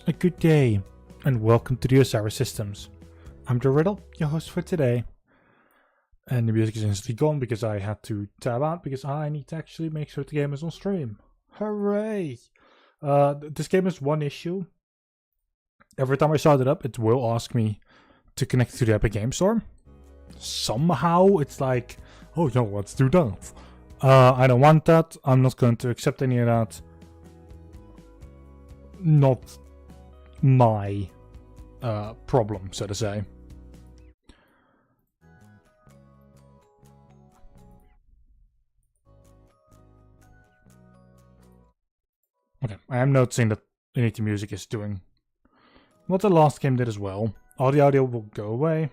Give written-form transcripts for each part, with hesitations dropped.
a good day, and welcome to the OSRiddle Systems. I'm OSRiddle, your host for today. And the music is instantly gone because I had to tab out because I need to actually make sure the game is on stream. Hooray! This game has one issue. Every time I start it up, it will ask me to connect to the Epic Game Store. Somehow it's like, oh no, let's do that. I don't want that. I'm not going to accept any of that. Not my problem, so to say. Okay, I am noticing that Unity music is doing what the last game did as well. All the audio will go away.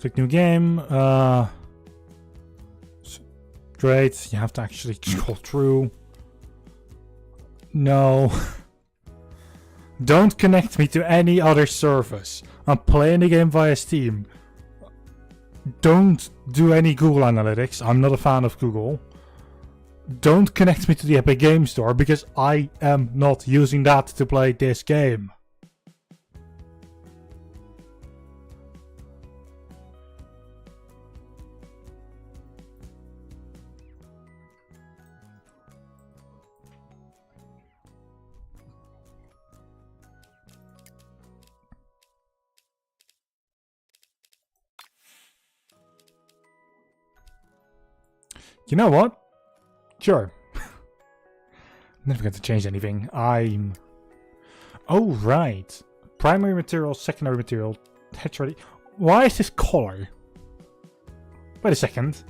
Click new game. Great. You have to actually scroll through. No. Don't connect me to any other service. I'm playing the game via Steam. Don't do any Google Analytics. I'm not a fan of Google. Don't connect me to the Epic Game Store because I am not using that to play this game. You know what? Sure. Never going to change anything. Oh, right. Primary material, secondary material, tertiary. Why is this color? Wait a second.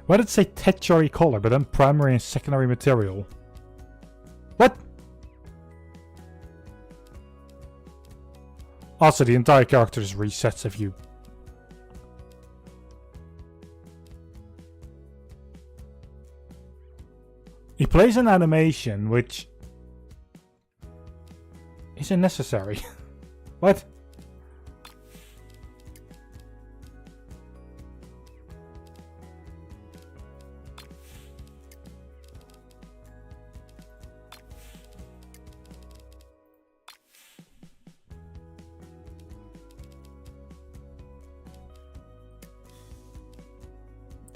Why did it say tertiary color, but then primary and secondary material? What? Also, the entire character just resets if you... He plays an animation which isn't necessary. What?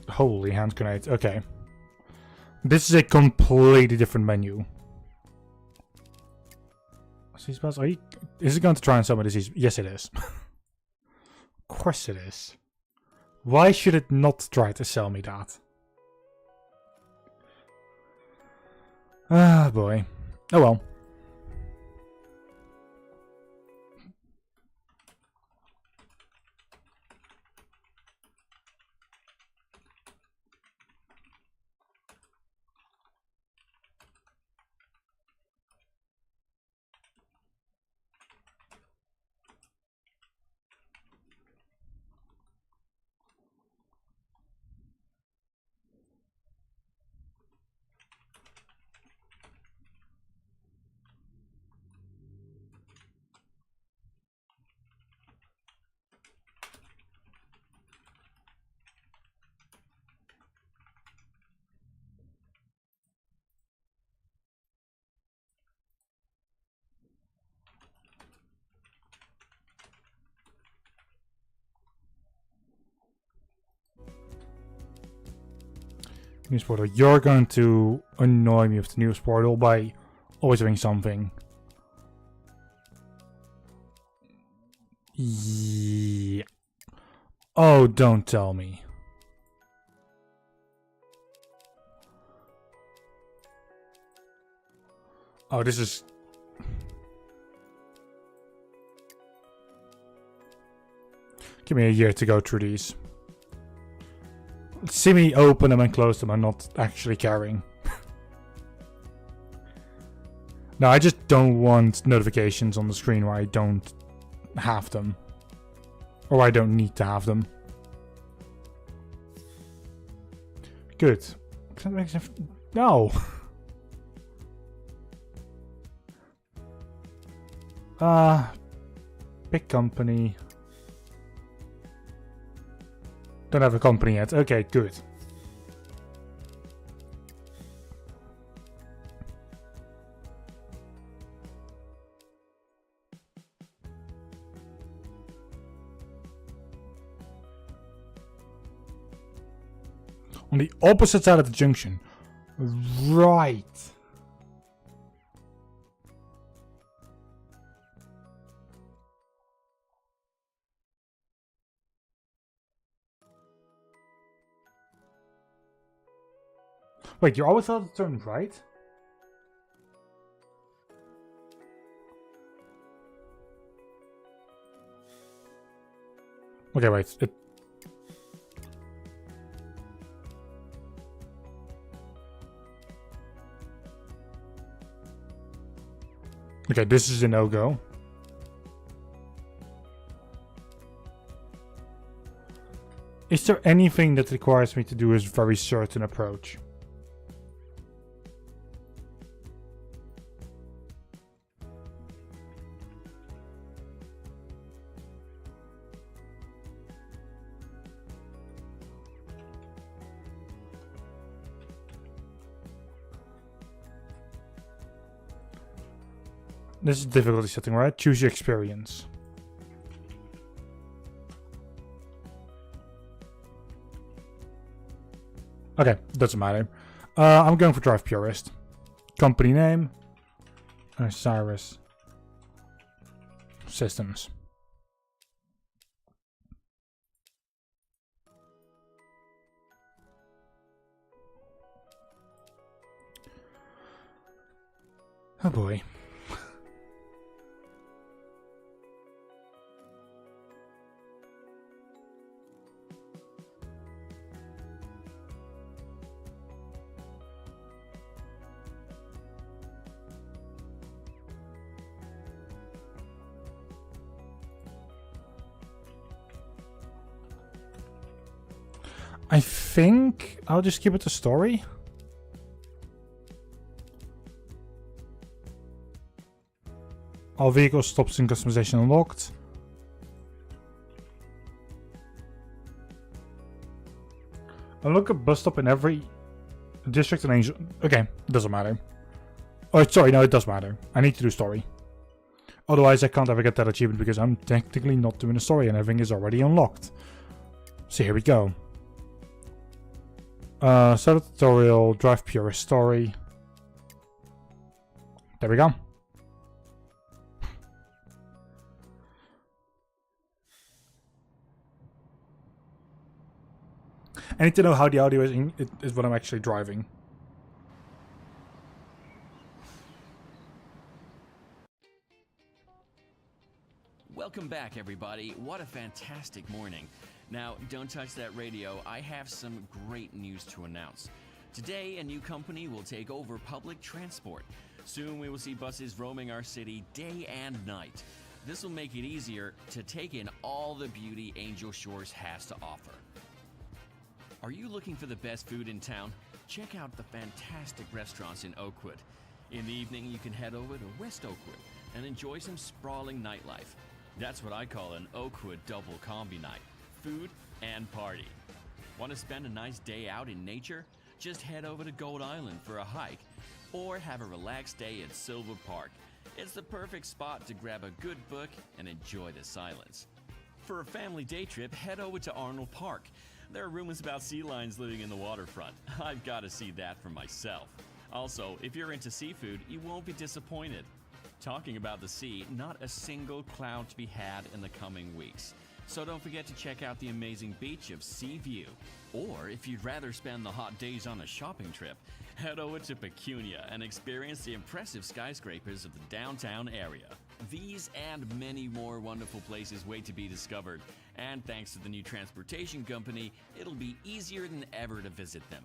Holy hand grenade. Okay. This is a completely different menu. Are you, is it going to try and summon disease? Yes, it is. Of course it is. Why should it not try to sell me that? Ah, boy. Oh well. News portal. You're going to annoy me with the news portal by always doing something. Yeah. Oh, don't tell me. Oh, this is... Give me a year to go through these. See me open them and close them and not actually caring. No, I just don't want notifications on the screen where I don't have them. Or I don't need to have them. Good. No. Big company. Don't have a company yet. Okay, good. On the opposite side of the junction. Right. Wait, you always thought to turn right? Okay, wait. Okay, this is a no-go. Is there anything that requires me to do a very certain approach? This is difficulty setting, right? Choose your experience. Okay, doesn't matter. I'm going for Drive Purist. Company name. Cyrus. Systems. Oh boy. I think I'll just keep it a story. All vehicle stops and customization unlocked. Unlock a bus stop in every district and Angel. Okay, doesn't matter. Oh, sorry, no, it does matter. I need to do story. Otherwise, I can't ever get that achievement because I'm technically not doing a story and everything is already unlocked. So here we go. Start a tutorial, Drive Purist story. There we go. I need to know how the audio is when I'm actually driving. Welcome back, everybody. What a fantastic morning. Now, don't touch that radio. I have some great news to announce. Today, a new company will take over public transport. Soon, we will see buses roaming our city day and night. This will make it easier to take in all the beauty Angel Shores has to offer. Are you looking for the best food in town? Check out the fantastic restaurants in Oakwood. In the evening, you can head over to West Oakwood and enjoy some sprawling nightlife. That's what I call an Oakwood double combi night. Food and party. Want to spend a nice day out in nature? Just head over to Gold Island for a hike or have a relaxed day at Silver Park. It's the perfect spot to grab a good book and enjoy the silence. For a family day trip, head over to Arnold Park. There are rumors about sea lions living in the waterfront. I've got to see that for myself. Also, if you're into seafood, you won't be disappointed. Talking about the sea, not a single cloud to be had in the coming weeks. So don't forget to check out the amazing beach of Seaview. Or if you'd rather spend the hot days on a shopping trip, head over to Pecunia and experience the impressive skyscrapers of the downtown area. These and many more wonderful places wait to be discovered. And thanks to the new transportation company, it'll be easier than ever to visit them.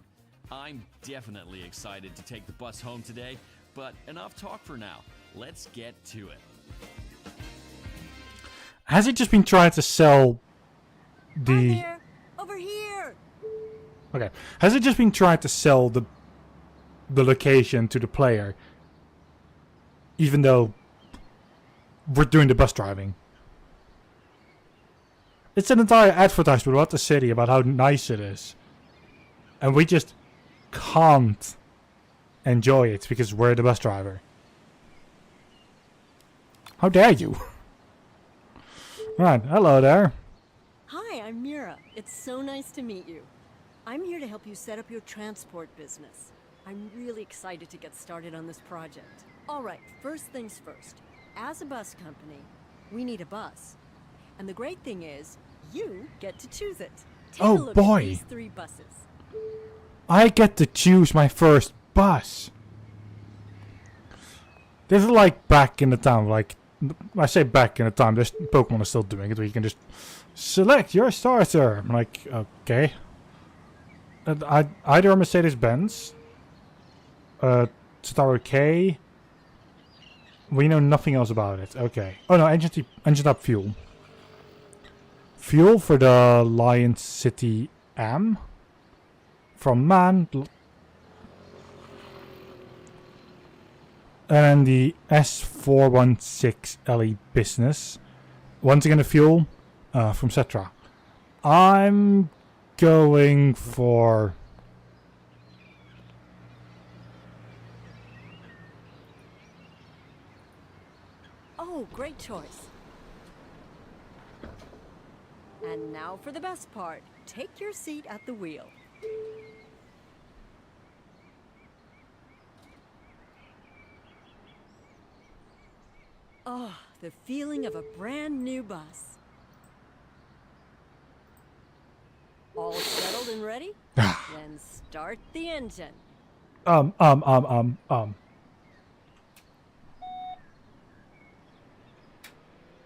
I'm definitely excited to take the bus home today, but enough talk for now. Let's get to it. Has he just been trying to sell the... Hi there. Over here. Okay. Has it just been trying to sell the location to the player? Even though we're doing the bus driving. It's an entire advertisement about the city, about how nice it is. And we just can't enjoy it because we're the bus driver. How dare you? Right, hello there. Hi, I'm Mira. It's so nice to meet you. I'm here to help you set up your transport business. I'm really excited to get started on this project. All right, first things first. As a bus company, we need a bus. And the great thing is, you get to choose it. Take a look at these 3 buses. I get to choose my first bus. This is like back in the time, like, I say back in the time, this Pokemon is still doing it, where you can just select your starter. I'm like, okay. Either a Mercedes-Benz, Starter K. We know nothing else about it. Okay. Oh no, engine up fuel. Fuel for the Lion City M. From Man. And then the S416 LE Business. Once again, the fuel from Cetra. I'm going for... Oh, great choice. And now for the best part. Take your seat at the wheel. Oh, the feeling of a brand new bus. All settled and ready? Then start the engine.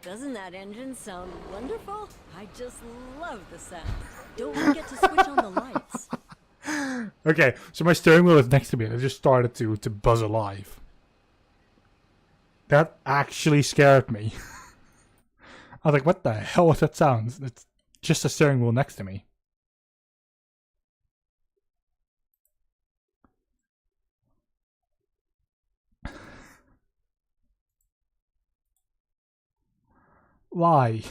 Doesn't that engine sound wonderful? I just love the sound. Don't forget to switch on the lights. Okay, so my steering wheel is next to me and it just started to buzz alive. That actually scared me. I was like, what the hell was that sound? It's just a steering wheel next to me. Why?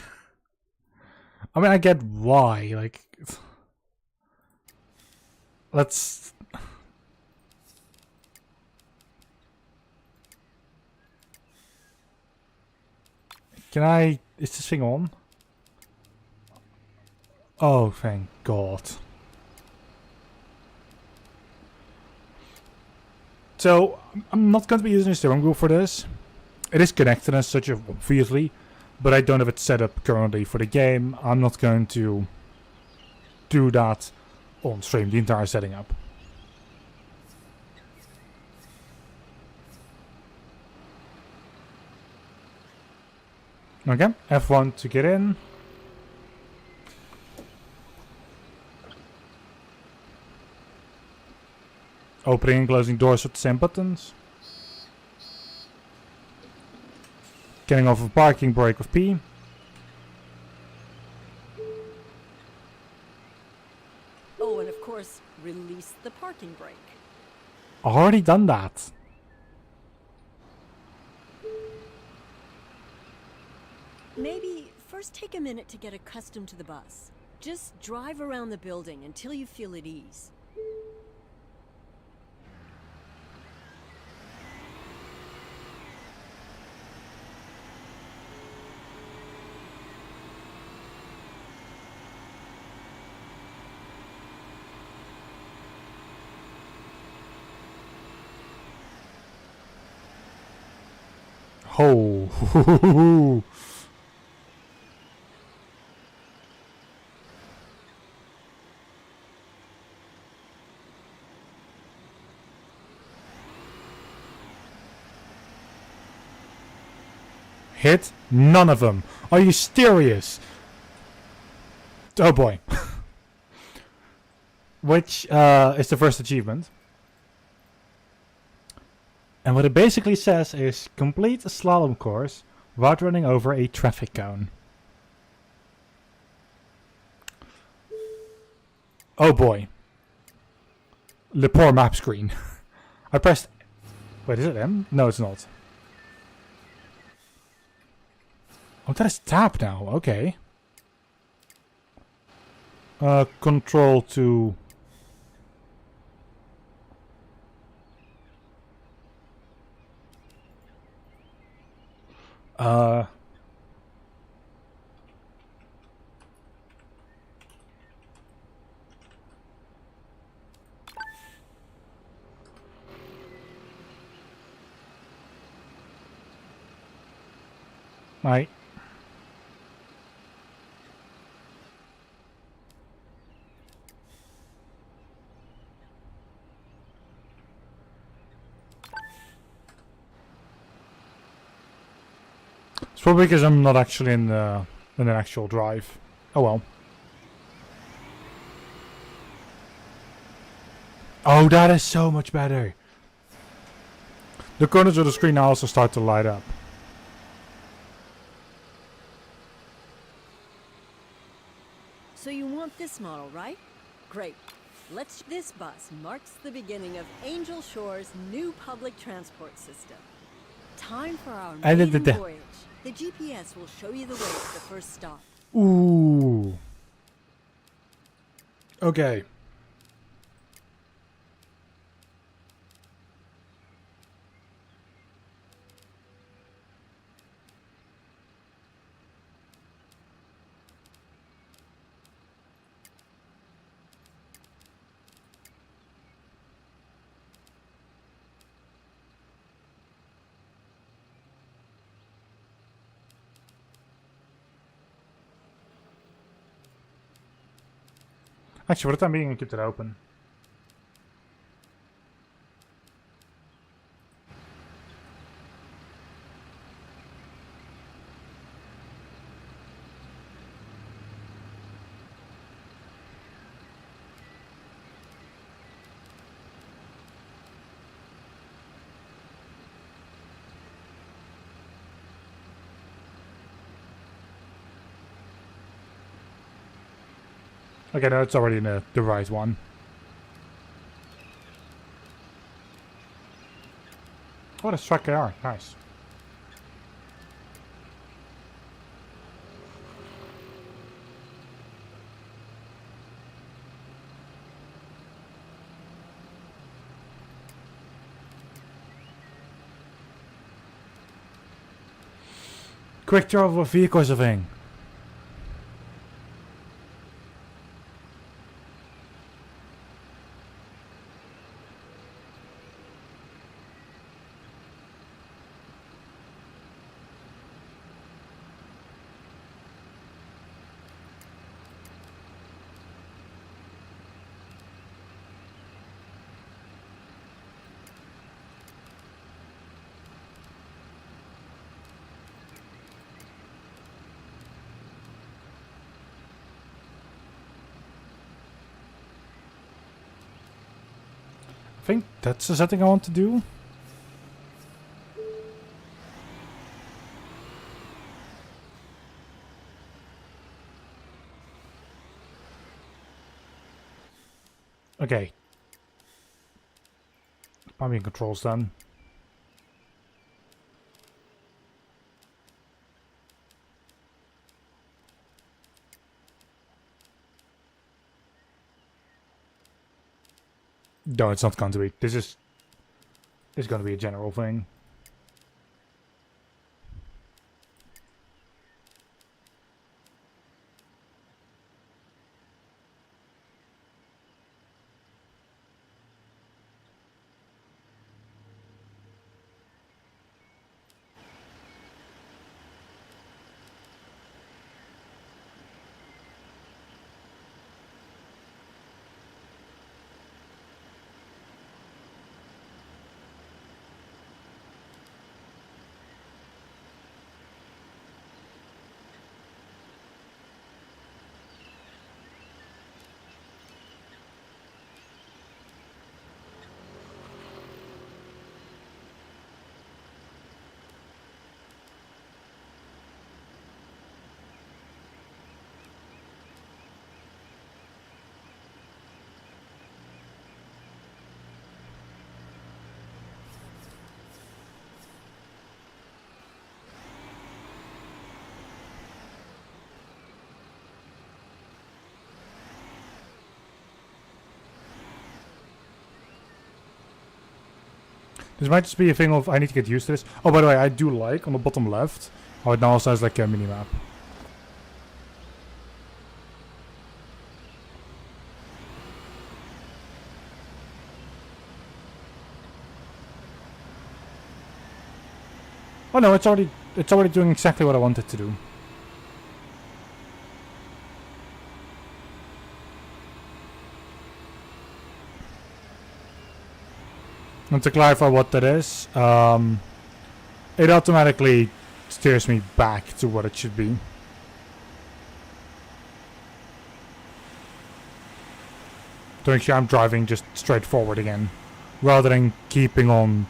I mean, I get why. Like, let's... Can I... Is this thing on? Oh, thank God. So, I'm not going to be using a steering wheel for this. It is connected as such, obviously. But I don't have it set up currently for the game. I'm not going to do that on stream, the entire setting up. Okay, F1 to get in. Opening and closing doors with the same buttons. Getting off a parking brake with P. Oh, and of course, release the parking brake. Already done that. Maybe first take a minute to get accustomed to the bus. Just drive around the building until you feel at ease. Oh. Hit none of them. Are you serious? Oh boy. Which is the first achievement. And what it basically says is complete a slalom course without running over a traffic cone. Oh boy. The poor map screen. I pressed... Wait, is it M? No, it's not. Oh, that is tab now. Okay. Control to... I... It's probably because I'm not actually in an actual drive. Oh well. Oh, that is so much better. The corners of the screen now also start to light up. So you want this model, right? Great. This bus marks the beginning of Angel Shore's new public transport system. Time for our maiden voyage. The GPS will show you the way to the first stop. Ooh. Okay. Actually, for the time being, I keep it open. Okay, no, it's already in the right one. Oh, that's track AR. Nice. Quick draw of vehicles, I think. I think that's the setting I want to do. Okay. Pumping controls done. No, it's not going to be. This is going to be a general thing. This might just be a thing of I need to get used to this. Oh, by the way, I do like on the bottom left how it now also has like a mini-map. Oh no, it's already doing exactly what I wanted to do. And to clarify what that is, it automatically steers me back to what it should be. To make sure I'm driving just straight forward again, rather than keeping on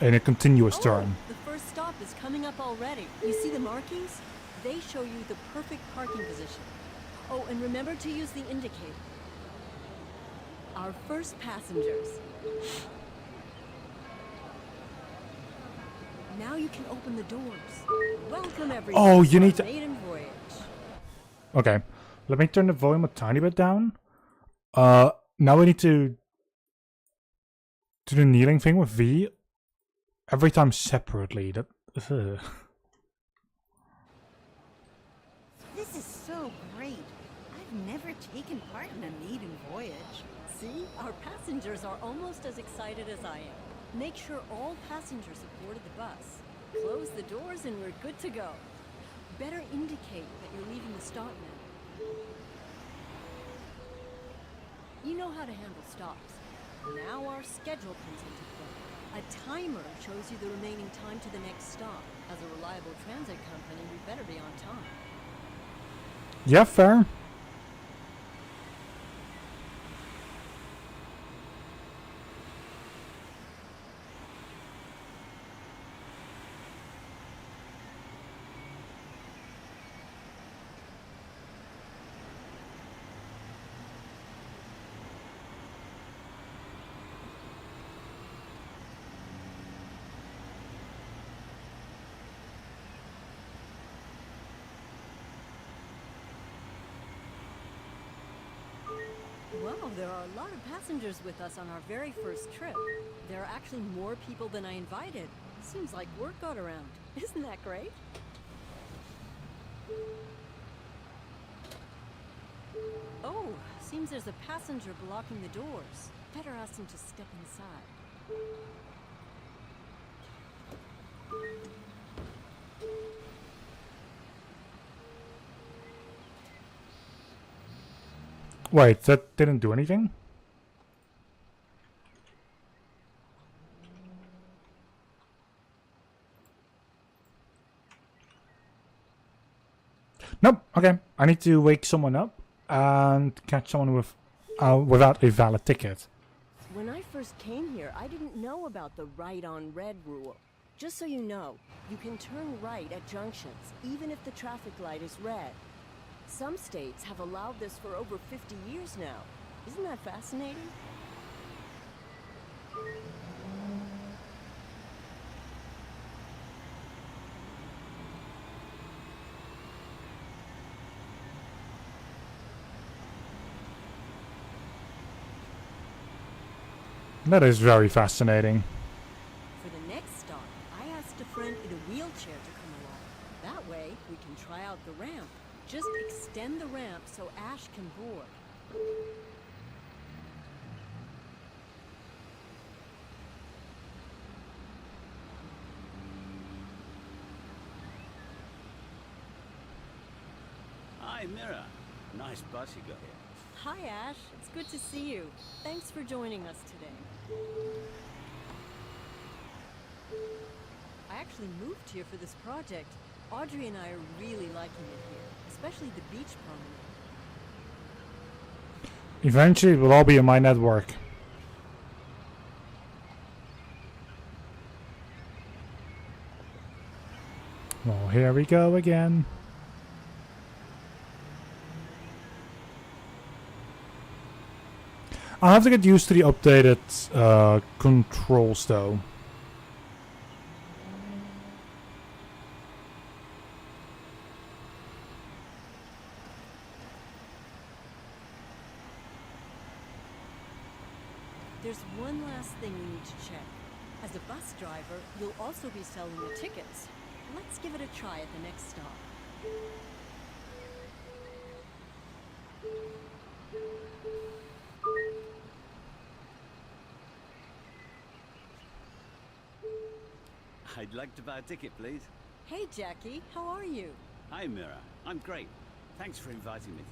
in a continuous turn. The first stop is coming up already. You see the markings? They show you the perfect parking position. Oh, and remember to use the indicator. Our first passengers. Now you can open the doors. Welcome everyone. Oh, you need to... Maiden voyage. Okay, let me turn the volume a tiny bit down. Now we need to do the kneeling thing with V every time separately. That. This is so great. I've never taken part in a maiden voyage. See, our passengers are almost as excited as I am. Make sure all passengers have boarded the bus. Close the doors and we're good to go. Better indicate that you're leaving the stop now. You know how to handle stops. Now our schedule comes into play. A timer shows you the remaining time to the next stop. As a reliable transit company, we better be on time. Yeah, fair. Wow, there are a lot of passengers with us on our very first trip. There are actually more people than I invited. Seems like word got around. Isn't that great? Oh, seems there's a passenger blocking the doors. Better ask him to step inside. Wait, that didn't do anything? Nope. Okay, I need to wake someone up and catch someone with without a valid ticket. When I first came here, I didn't know about the right on red rule. Just so you know, you can turn right at junctions, even if the traffic light is red. Some states have allowed this for over 50 years now. Isn't that fascinating? That is very fascinating. For the next stop, I asked a friend in a wheelchair to come along. That way, we can try out the ramp. Just extend the ramp so Ash can board. Hi, Mira. Nice bus you got here. Hi, Ash. It's good to see you. Thanks for joining us today. I actually moved here for this project. Audrey and I are really liking it here, especially the beach promenade. Eventually, it will all be in my network. Well, here we go again. I'll have to get used to the updated controls, though. There's one last thing we need to check. As a bus driver, you'll also be selling the tickets. Let's give it a try at the next stop. I'd like to buy a ticket, please. Hey, Jackie, how are you? Hi, Mira. I'm great. Thanks for inviting me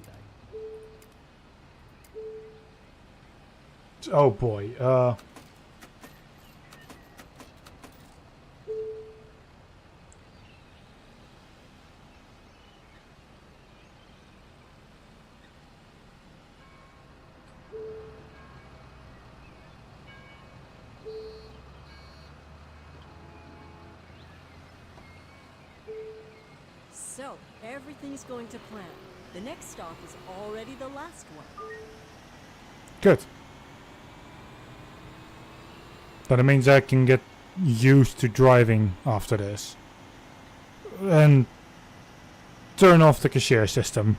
today. Oh boy. So, everything's going to plan. The next stop is already the last one. Good. But it means I can get used to driving after this. And turn off the cashier system.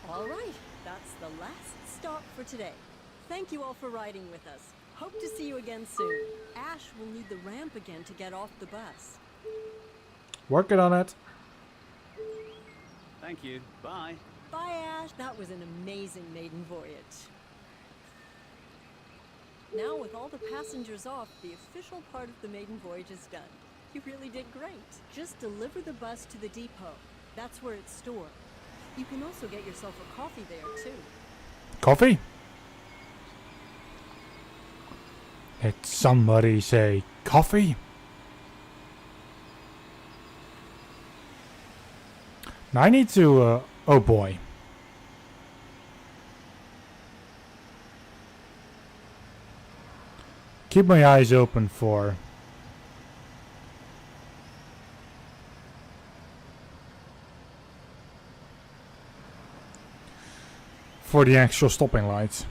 All right, that's the last stop for today. Thank you all for riding with us. Hope to see you again soon. Ash will need the ramp again to get off the bus. Working on it. Thank you. Bye. Bye, Ash. That was an amazing maiden voyage. Now, with all the passengers off, the official part of the maiden voyage is done. You really did great. Just deliver the bus to the depot. That's where it's stored. You can also get yourself a coffee there, too. Coffee? Did somebody say coffee? Now I need to, oh boy. Keep my eyes open for the actual stopping lights.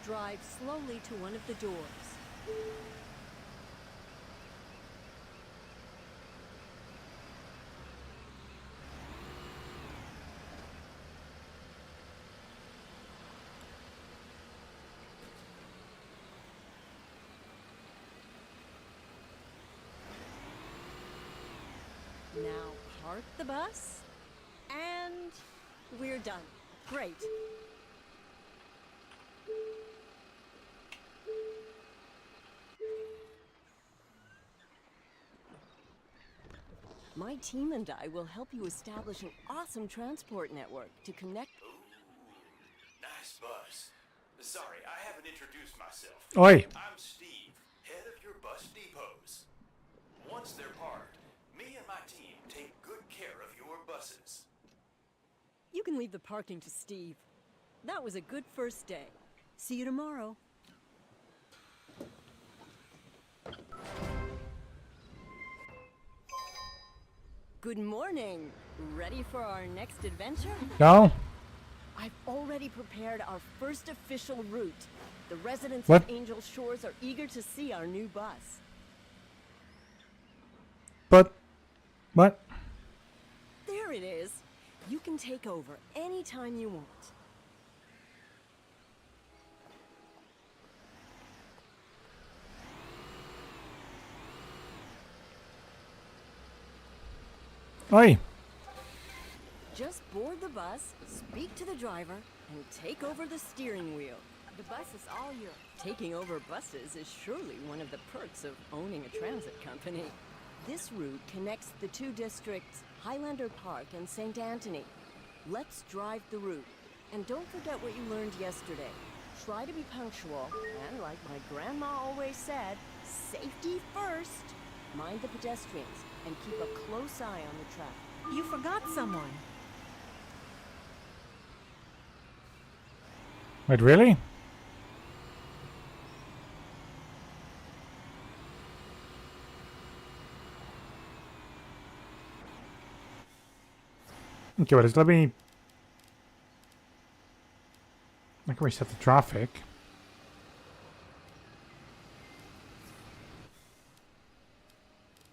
Drive slowly to one of the doors. Now park the bus, and we're done. Great. My team and I will help you establish an awesome transport network to connect. Ooh, nice bus. Sorry, I haven't introduced myself. Oi. I'm Steve, head of your bus depots. Once they're parked, me and my team take good care of your buses. You can leave the parking to Steve. That was a good first day. See you tomorrow. Good morning. Ready for our next adventure? No? I've already prepared our first official route. The residents What? of Angel Shores are eager to see our new bus. But what? There it is. You can take over anytime you want. Oi. Just board the bus, speak to the driver, and take over the steering wheel. The bus is all yours. Taking over buses is surely one of the perks of owning a transit company. This route connects the two districts, Highlander Park and St. Anthony. Let's drive the route. And don't forget what you learned yesterday. Try to be punctual, and like my grandma always said, Safety first. Mind the pedestrians and keep a close eye on the traffic. You forgot someone. Wait, really? Okay, wait, let me... I can reset the traffic.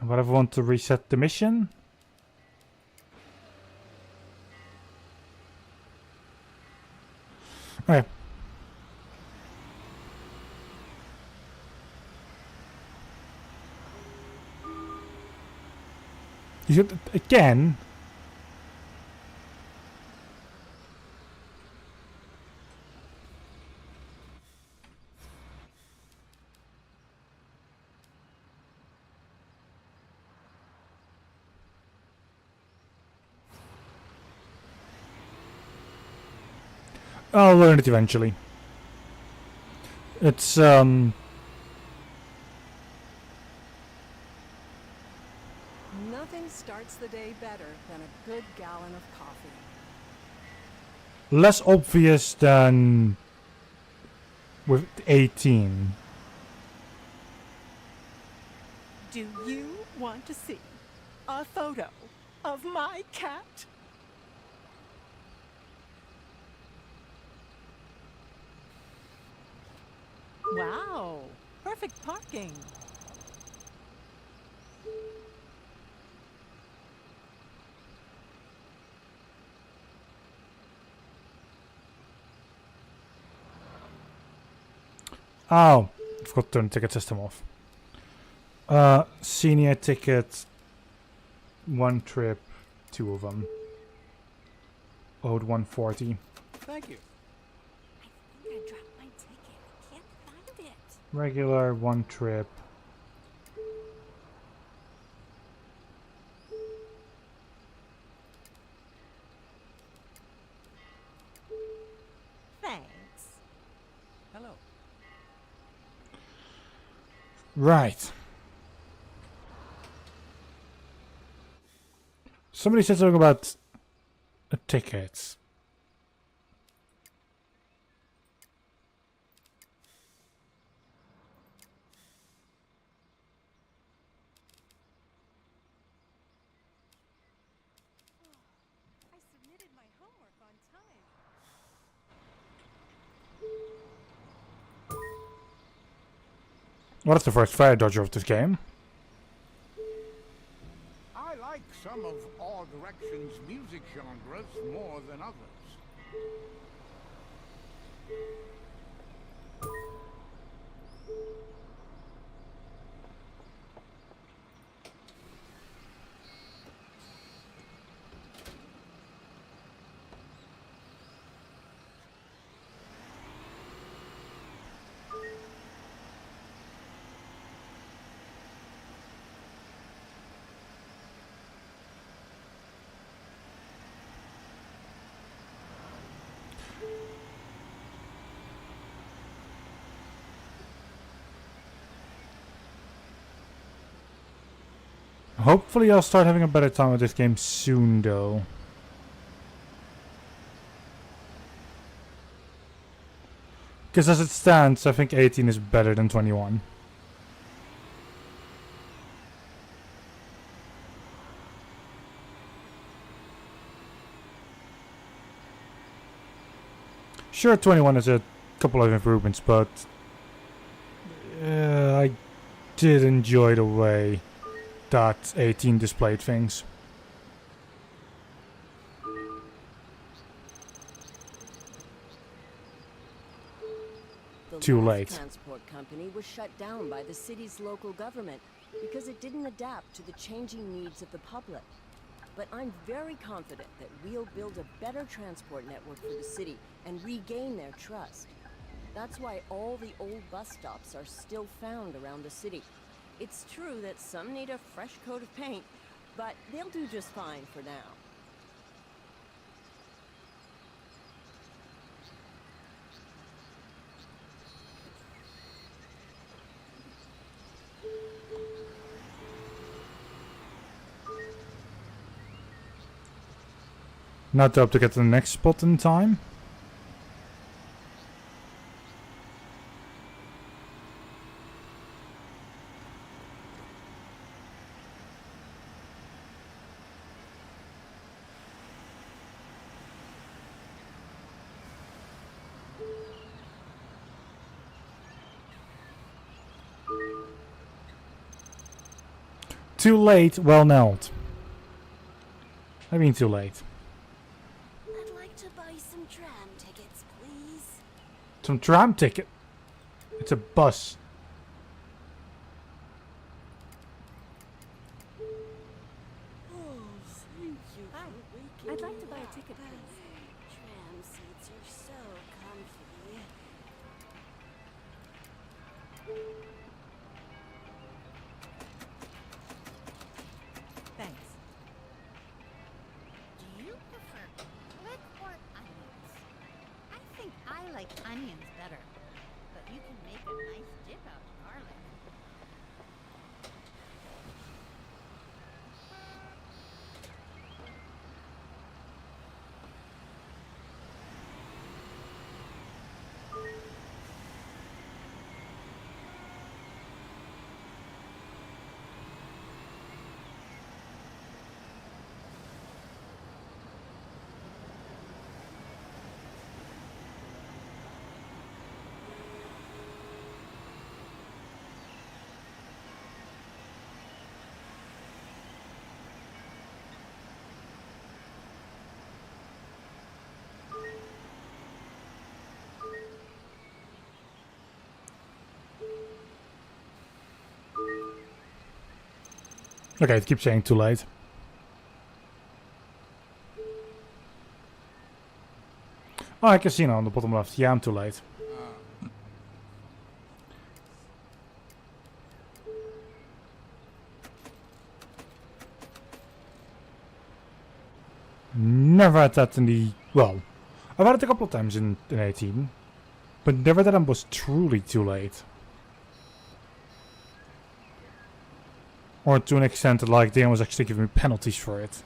And what if I want to reset the mission? Okay. You should, again... I'll learn it eventually. It's, Nothing starts the day better than a good gallon of coffee. less obvious than with 18. Do you want to see a photo of my cat? Wow, perfect parking. Oh, I forgot to turn the ticket system off. Senior ticket, 1 trip, 2 of them. Owed 140. Thank you. I think I dropped my ticket. I can't find it. Regular, 1 trip. Thanks. Hello. Right. Somebody said something about a ticket. I submitted my homework on time. What is the first fire dodger of this game? I like some of All Direction's music genres more than others. Hopefully I'll start having a better time with this game soon, though. Because as it stands, I think 18 is better than 21. Sure, 21 is a couple of improvements, but I did enjoy the way that 18 displayed things. The Too last late. transport company was shut down by the city's local government because it didn't adapt to the changing needs of the public. But I'm very confident that we'll build a better transport network for the city and regain their trust. That's why all the old bus stops are still found around the city. It's true that some need a fresh coat of paint, but they'll do just fine for now. Not to get to the next spot in time. Too late, well knelt. I mean too late. I'd like to buy some tram tickets, please. Some tram ticket? It's a bus. Oh, thank you for waking I'd like me to buy a up. ticket, please. Tram seats are so comfy. Thanks. Do you prefer garlic or onions? I think I like onions better, but you can make a nice dip out of garlic. Okay, it keeps saying too late. Oh, I can see now on the bottom left. Yeah, I'm too late. Never had that in the... Well, I've had it a couple of times in 18. But never that I was truly too late. Or to an extent that like the game was actually giving me penalties for it.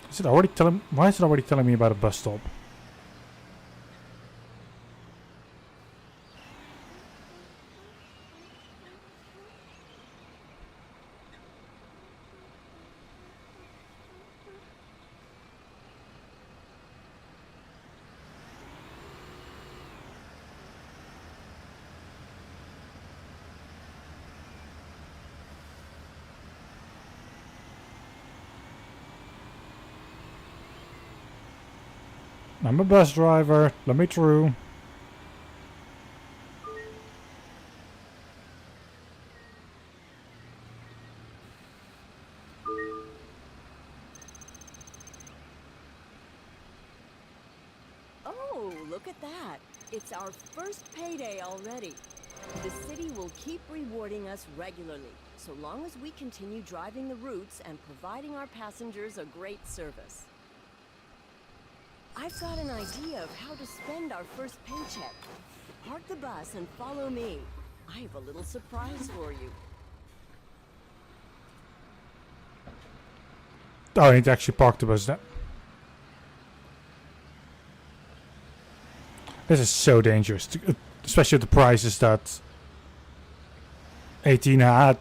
Is it already telling? Why is it already telling me about a bus stop? I'm a bus driver. Let me through. Oh, look at that. It's our first payday already. The city will keep rewarding us regularly, so long as we continue driving the routes and providing our passengers a great service. I've got an idea of how to spend our first paycheck. Park the bus and follow me. I have a little surprise for you. Oh, I need to actually park the bus now. This is so dangerous, especially with the prices that 18 had.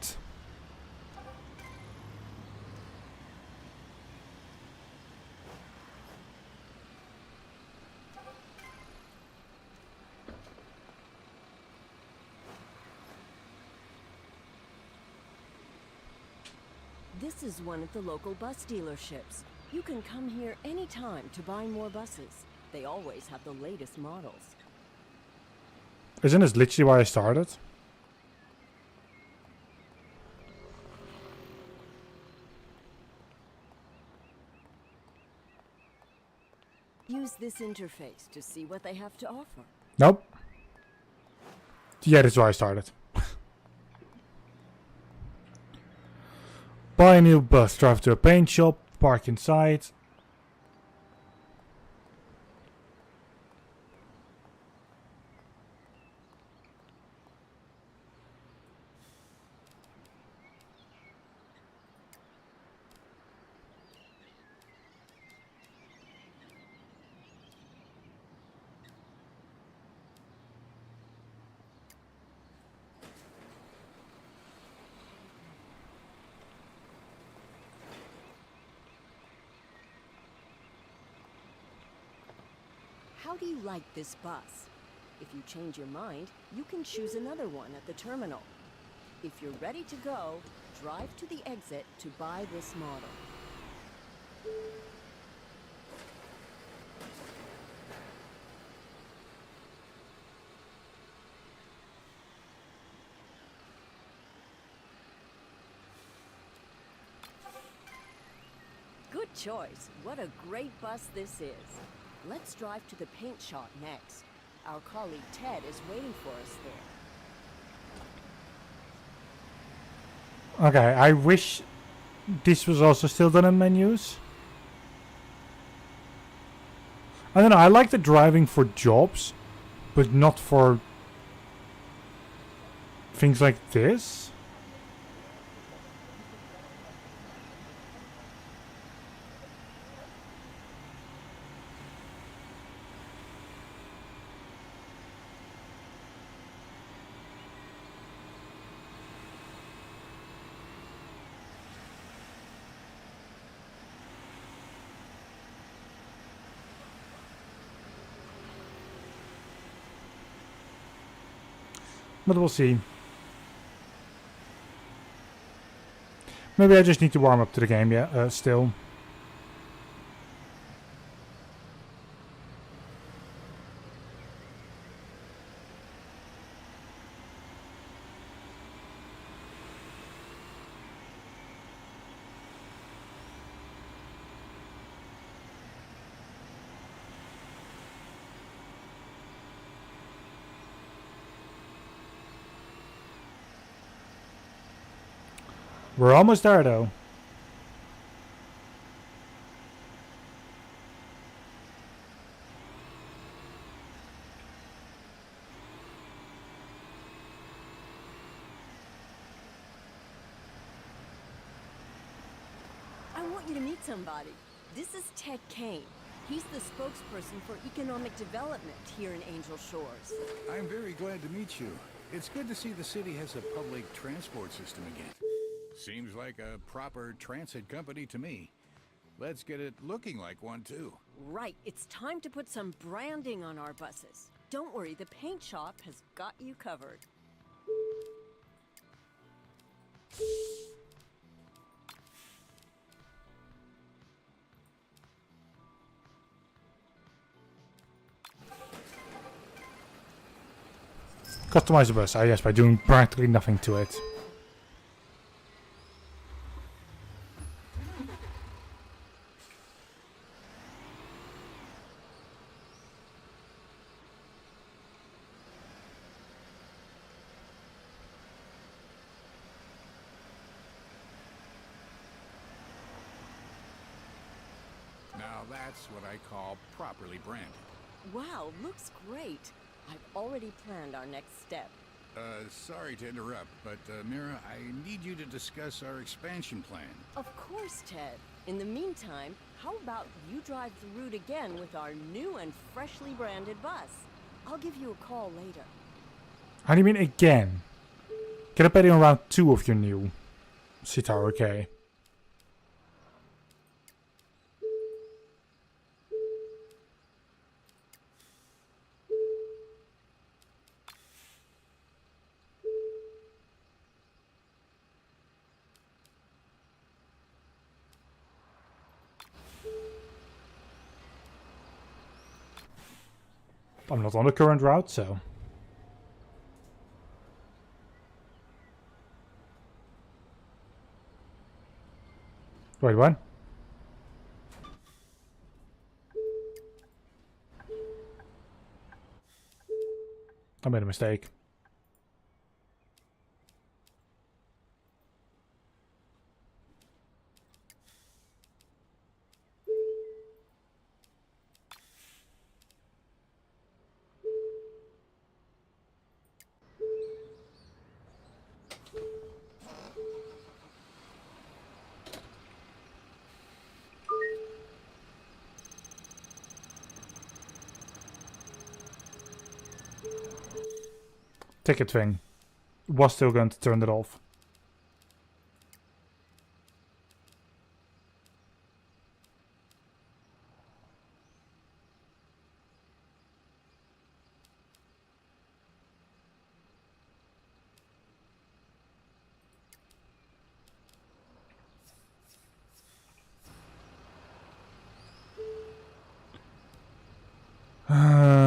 This is one of the local bus dealerships. You can come here anytime to buy more buses. They always have the latest models. Isn't this literally why I started? Use this interface to see what they have to offer. Nope. Yeah, that's why I started. Buy a new bus, drive to a paint shop, park inside. How do you like this bus? If you change your mind, you can choose another one at the terminal. If you're ready to go, drive to the exit to buy this model. Good choice. What a great bus this is. Let's drive to the paint shop next. Our colleague Ted is waiting for us there. Okay, I wish this was also still done in menus. I don't know, I like the driving for jobs, but not for things like this. But we'll see. Maybe I just need to warm up to the game, yeah, still. We're almost there, though. I want you to meet somebody. This is Ted Kane. He's the spokesperson for economic development here in Angel Shores. I'm very glad to meet you. It's good to see the city has a public transport system again. Seems like a proper transit company to me. Let's get it looking like one, too. Right, it's time to put some branding on our buses. Don't worry, the paint shop has got you covered. Customize the bus, yes, by doing practically nothing to it. Now that's what I call properly branded. Wow, looks great. I've already planned our next step. Sorry to interrupt, but Mira, I need you to discuss our expansion plan. Of course, Ted. In the meantime, how about you drive the route again with our new and freshly branded bus? I'll give you a call later. How do you mean again? Get up betting on round 2 of your new sitar, okay. I'm not on the current route, so... Wait, what? I made a mistake. ticket thing was still going to turn it off.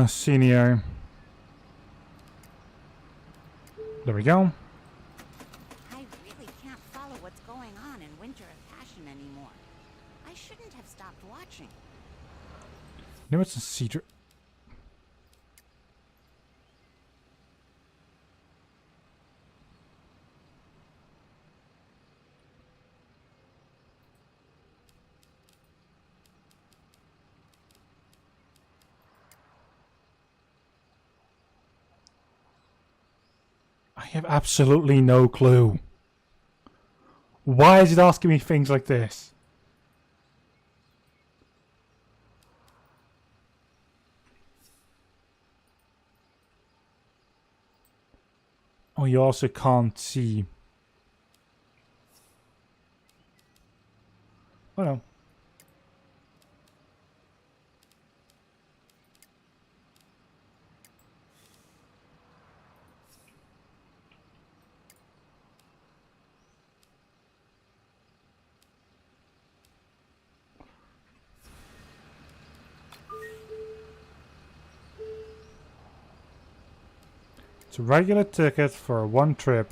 Senior. There we go. I really can't follow what's going on in Winter of Passion anymore. I shouldn't have stopped watching. You know what's a Cedar? I have absolutely no clue. Why is it asking me things like this? Oh, you also can't see. Oh no. It's a regular ticket for one trip.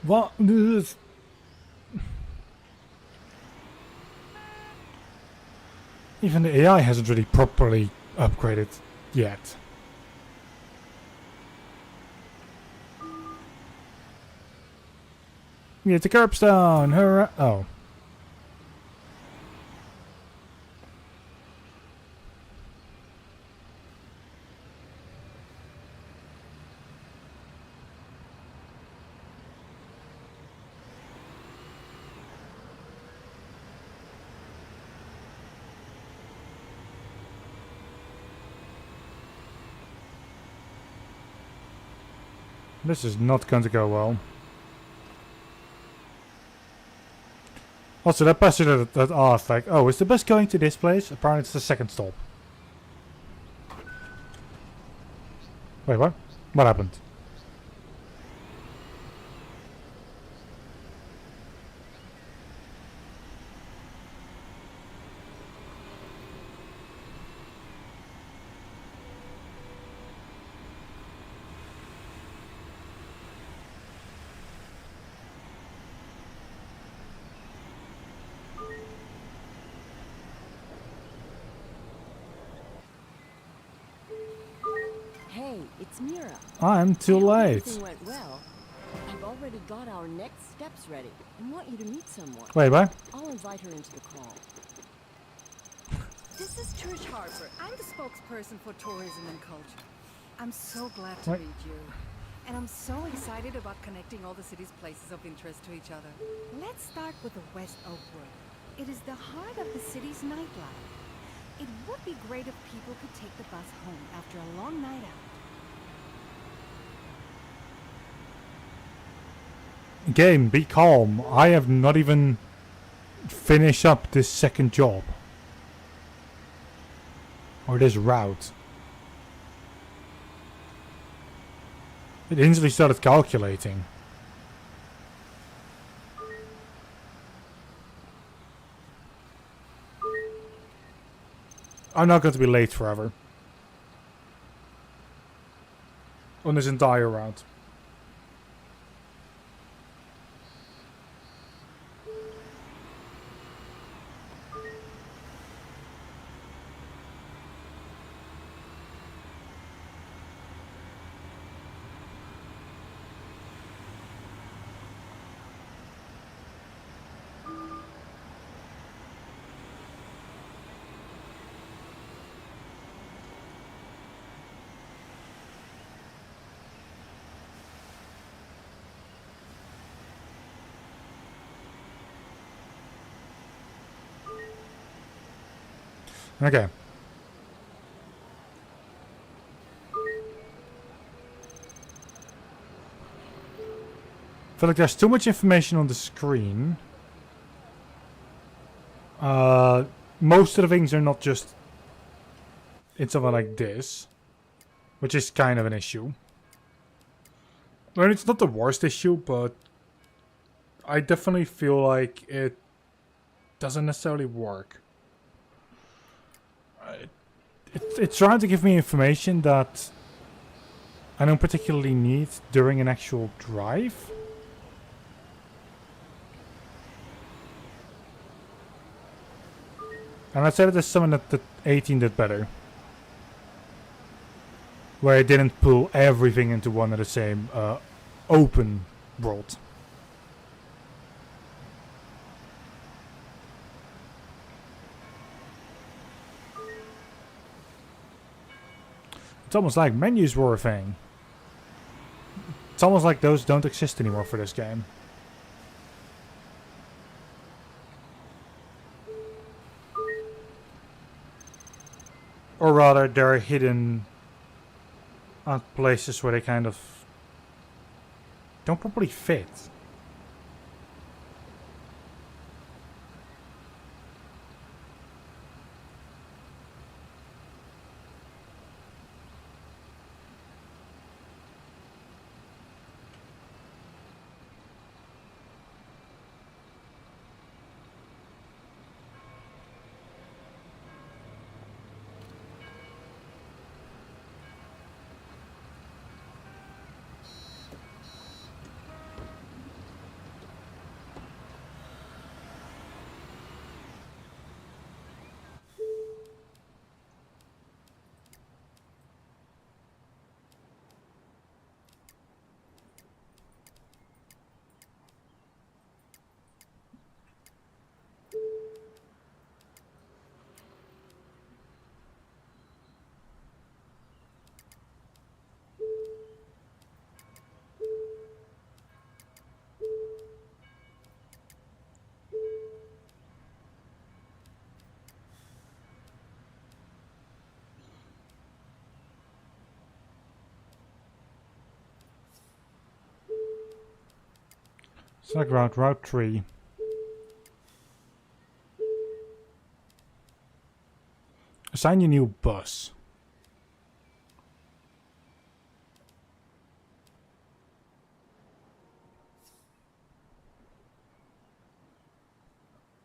What? Even the AI hasn't really properly upgraded yet. It's a curbstone! Hurrah! Oh. This is not going to go well. Also, that passenger that asked, like, oh, is the bus going to this place? Apparently it's the second stop. Wait, what? What happened? Hey, it's Mira. I'm too late. Everything went well. I've already got our next steps ready and want you to meet someone. Wait, what? I'll invite her into the call. This is Trish Harper. I'm the spokesperson for tourism and culture. I'm so glad to meet you. And I'm so excited about connecting all the city's places of interest to each other. Let's start with the West Oak Road. It is the heart of the city's nightlife. It would be great if people could take the bus home after a long night out. Game, be calm. I have not even finished up this second job. Or this route. It instantly started calculating. I'm not going to be late forever. On this entire route. Okay. I feel like there's too much information on the screen. Most of the things are not just in something like this, which is kind of an issue. I mean, it's not the worst issue, but I definitely feel like it doesn't necessarily work. It's trying to give me information that I don't particularly need during an actual drive. And I'd say that there's something that the 18 did better. Where it didn't pull everything into one at the same open world. It's almost like menus were a thing. It's almost like those don't exist anymore for this game. Or rather, they're hidden at places where they kind of don't properly fit. Select route 3. Assign your new bus.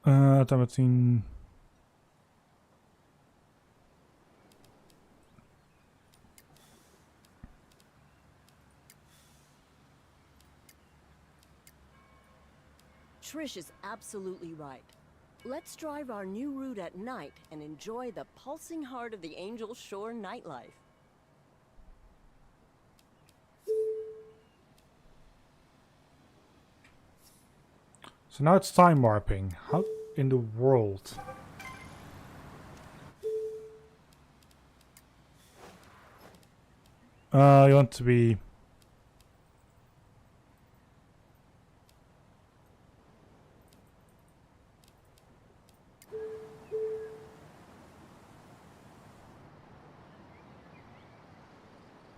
Tabatin. Trish is absolutely right. Let's drive our new route at night and enjoy the pulsing heart of the Angel Shore nightlife. So now it's time warping. How in the world? You want to be...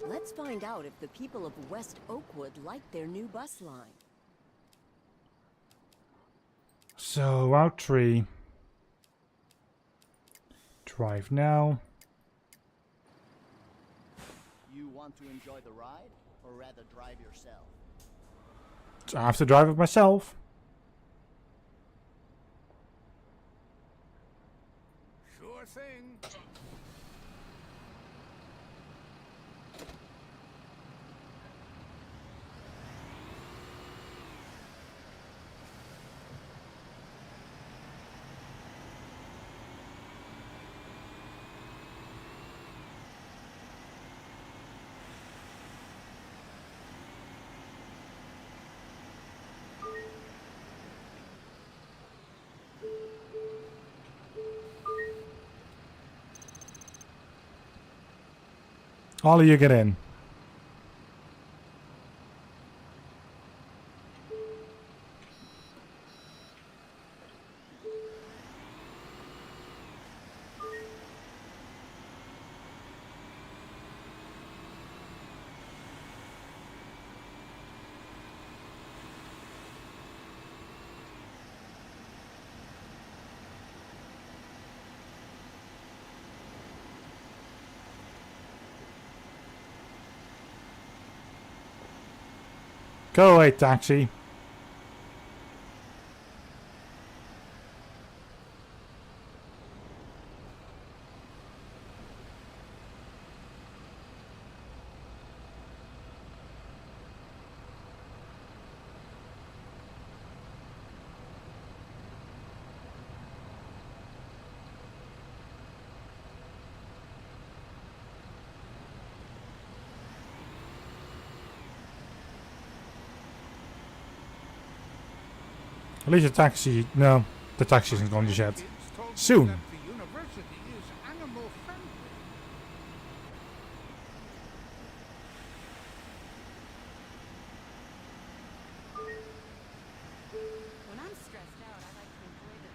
Let's find out if the people of West Oakwood like their new bus line. So, route 3. Drive now. want to enjoy the ride, or rather drive yourself? So I have to drive it myself. Sure thing. All of you get in. Go away, taxi. At least the taxi... No, the taxi isn't going to yet. Soon. That the university is animal friendly. When I'm stressed out, I like to enjoy the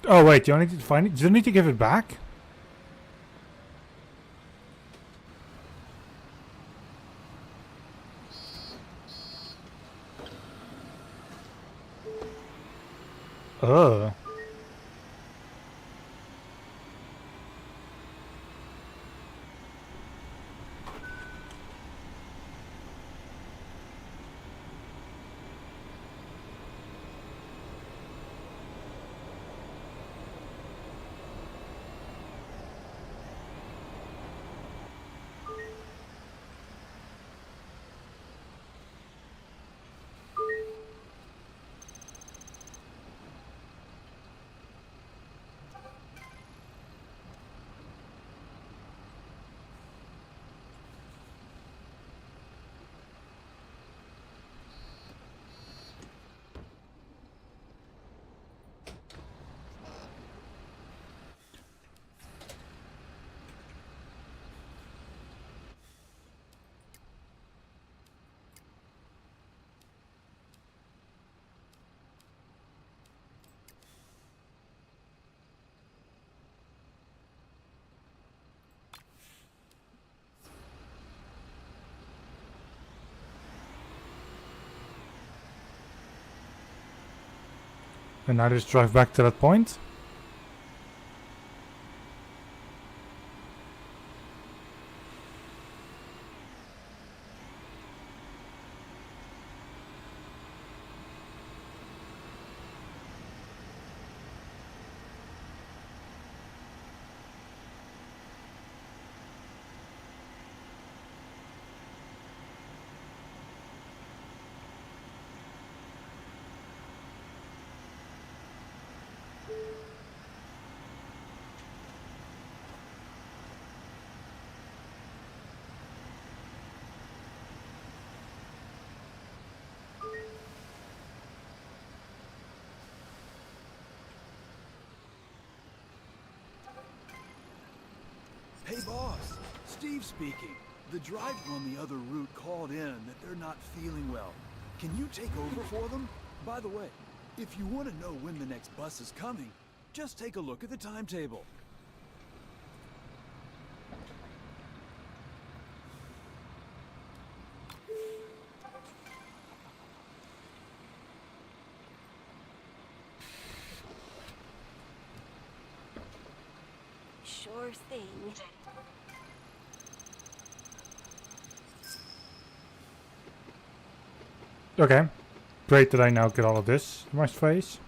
Oh wait, you only need to find it? Do you need to give it back? Ugh. And now just drive back to that point. Hey boss, Steve speaking. The driver on the other route called in that they're not feeling well. Can you take over for them? By the way, if you want to know when the next bus is coming, just take a look at the timetable. Sure thing. Okay. Great that I now get all of this in my face.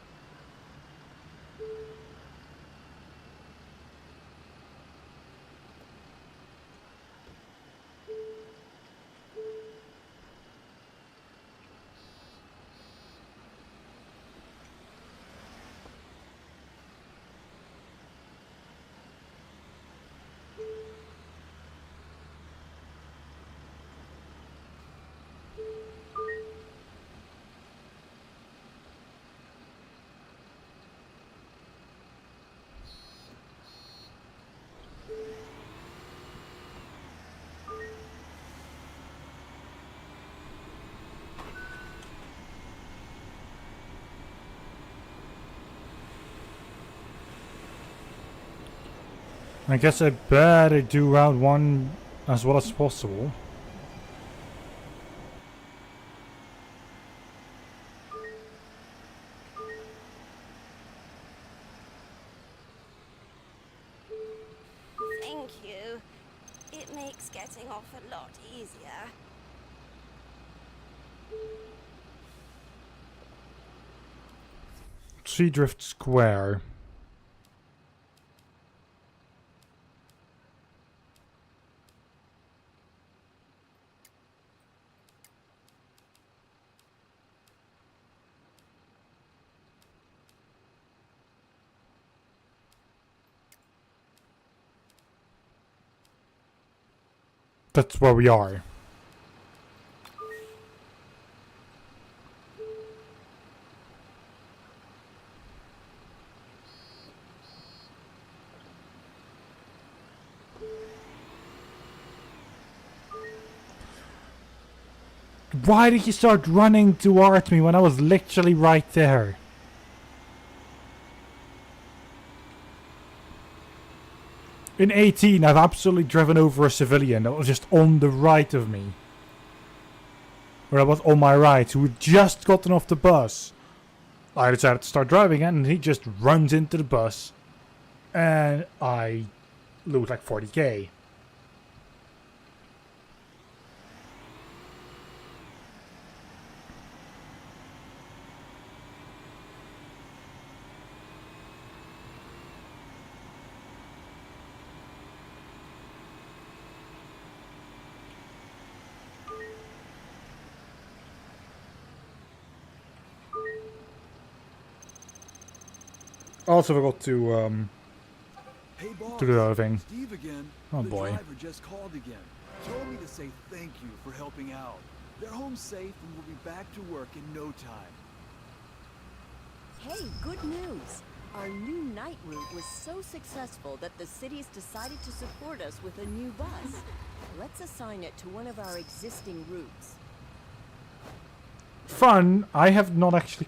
I guess I better do round 1 as well as possible. Thank you. It makes getting off a lot easier. Seadrift Square. That's where we are. Why did you start running towards me when I was literally right there? In 18, I've absolutely driven over a civilian that was just on the right of me. Or I was on my right, who had just gotten off the bus. I decided to start driving and he just runs into the bus. And I lose like 40k. Also forgot to Hey boss, do the other thing. Steve again. Oh the boy. driver just called again. Told me to say thank you for helping out. They're home safe and will be back to work in no time. Hey, good news! Our new night route was so successful that the city's decided to support us with a new bus. Let's assign it to one of our existing routes. Fun. I have not actually.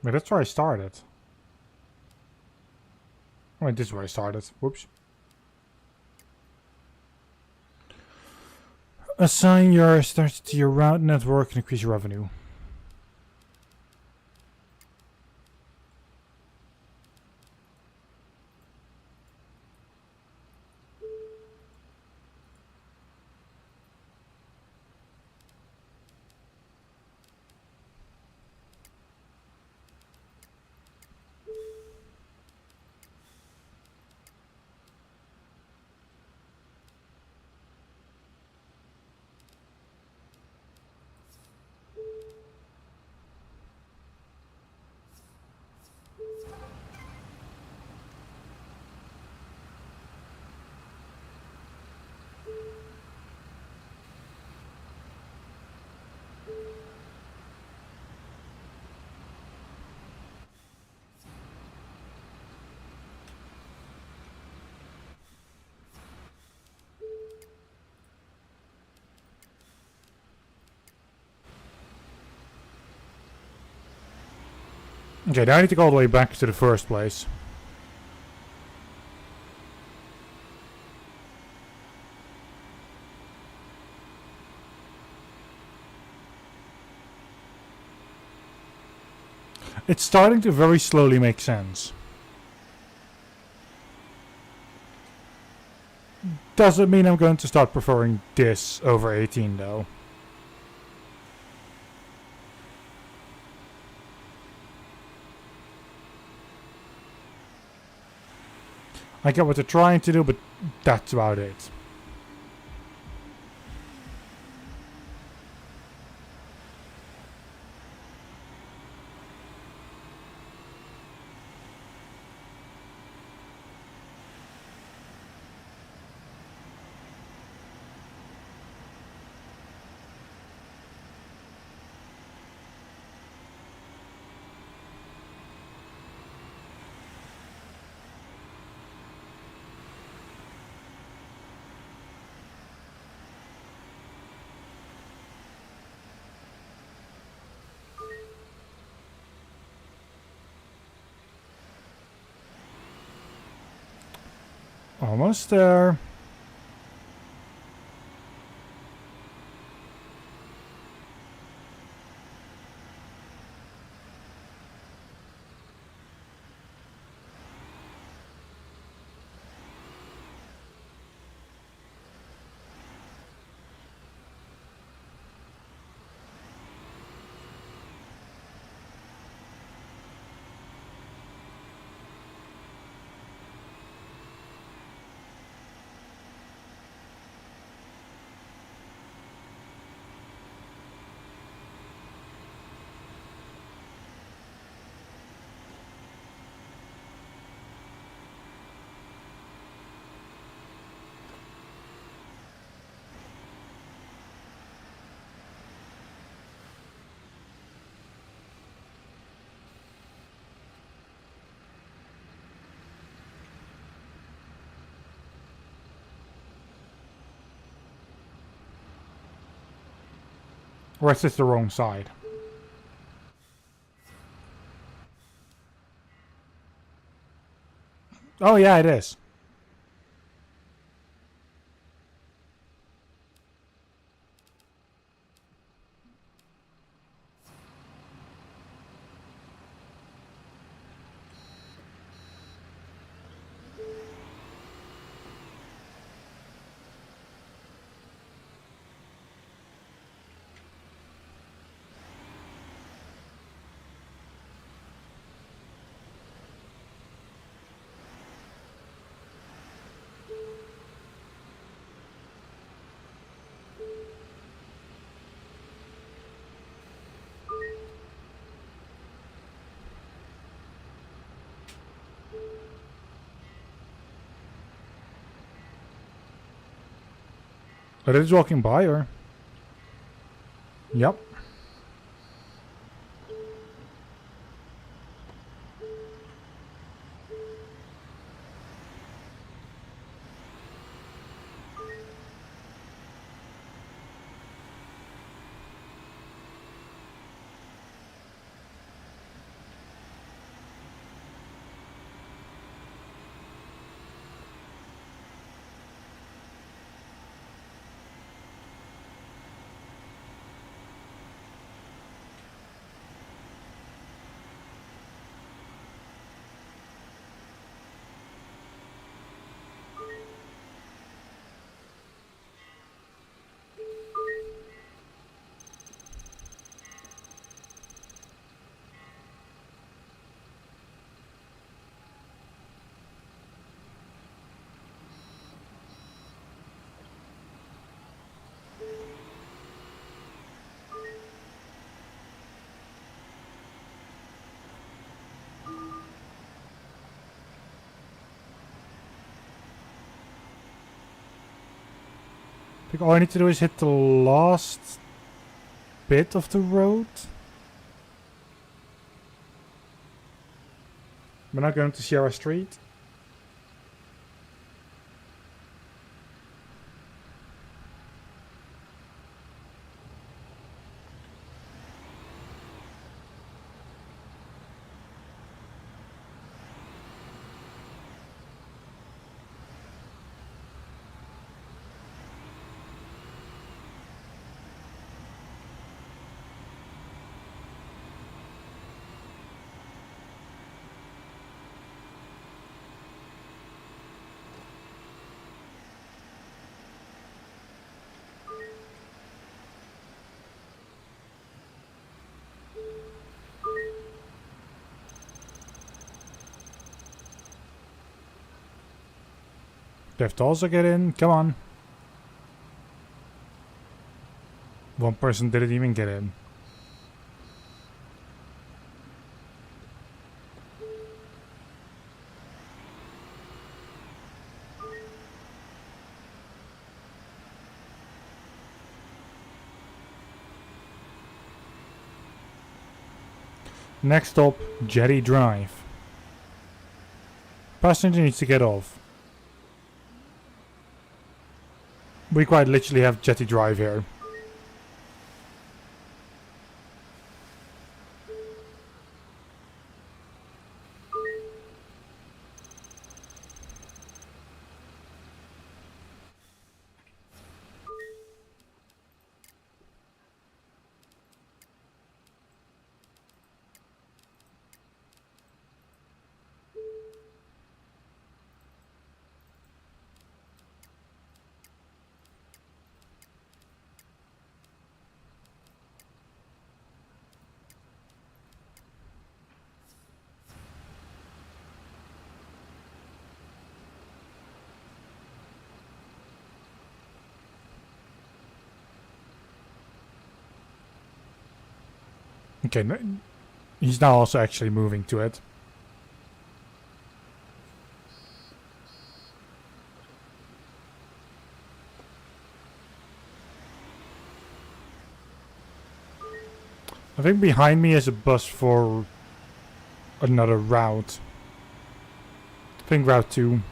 Wait, that's where I started. Wait, this is where I started. Whoops. Assign your start to your route network and increase your revenue. Okay, now I need to go all the way back to the first place. It's starting to very slowly make sense. Doesn't mean I'm going to start preferring this over 18 though. I get what they're trying to do, but that's about it. Almost there. Or is this the wrong side? Oh yeah, it is. Are they just walking by or? Yep. I think all I need to do is hit the last bit of the road. We're not going to Sierra Street. They have to also get in. Come on. One person didn't even get in. Next stop, Jetty Drive. Passenger needs to get off. We quite literally have Jetty Drive here. Okay, he's now also actually moving to it. I think behind me is a bus for another route. I think route 2.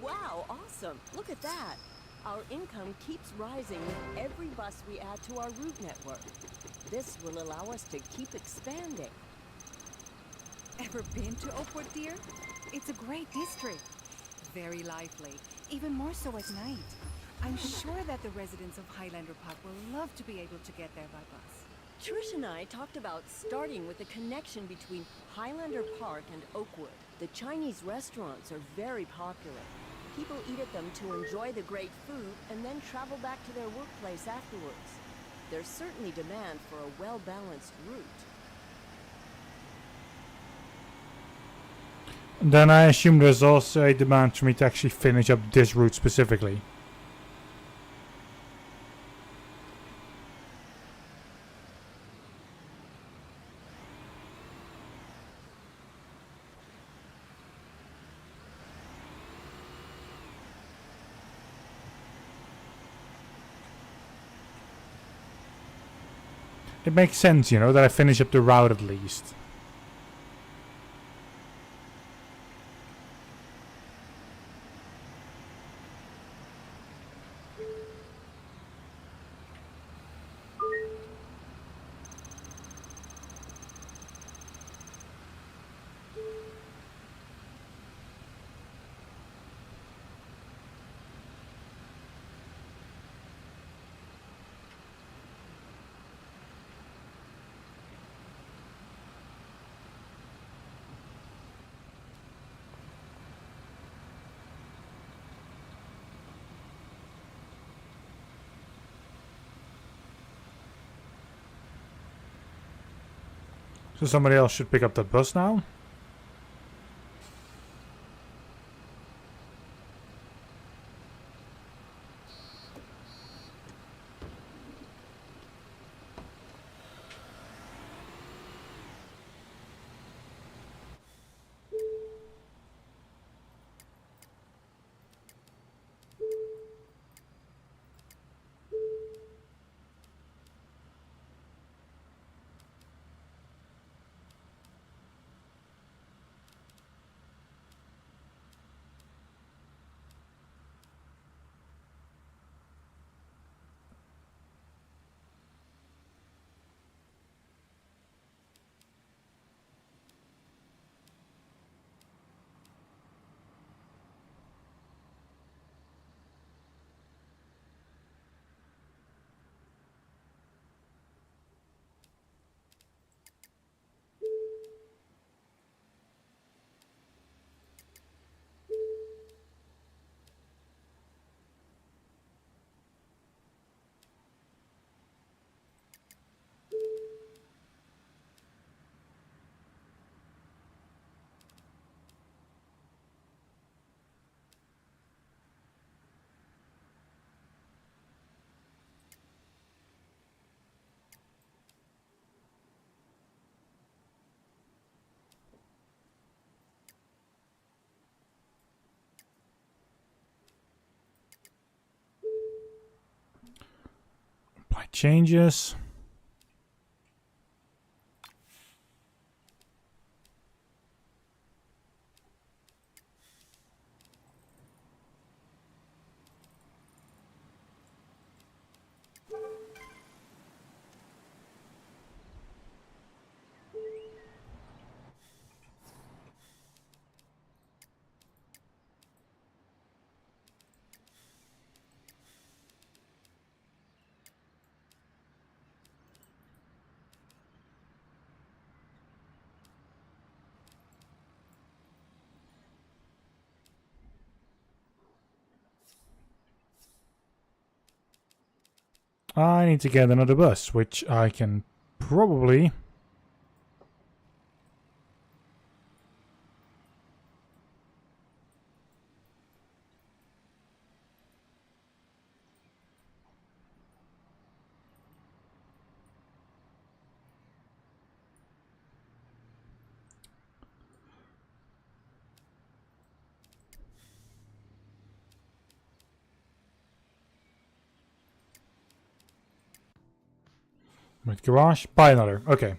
Wow, awesome. Look at that. Our income keeps rising with every bus we add to our route network. This will allow us to keep expanding. Ever been to Oakwood, dear? It's a great district. Very lively, even more so at night. I'm sure that the residents of Highlander Park will love to be able to get there by bus. Trish and I talked about starting with a connection between Highlander Park and Oakwood. The Chinese restaurants are very popular. People eat at them to enjoy the great food and then travel back to their workplace afterwards. There's certainly demand for a well-balanced route. Then I assume there's also a demand for me to actually finish up this route specifically. It makes sense, you know, that I finish up the route at least. So somebody else should pick up that bus now? my changes. I need to get another bus, which I can probably... With garage, buy another. Okay.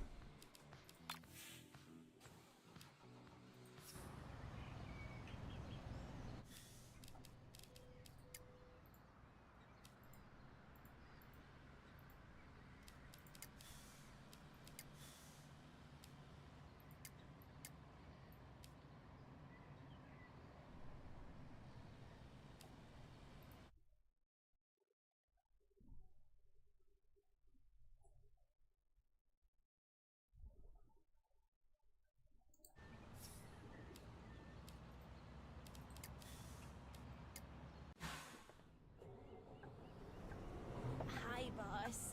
Hi, boss.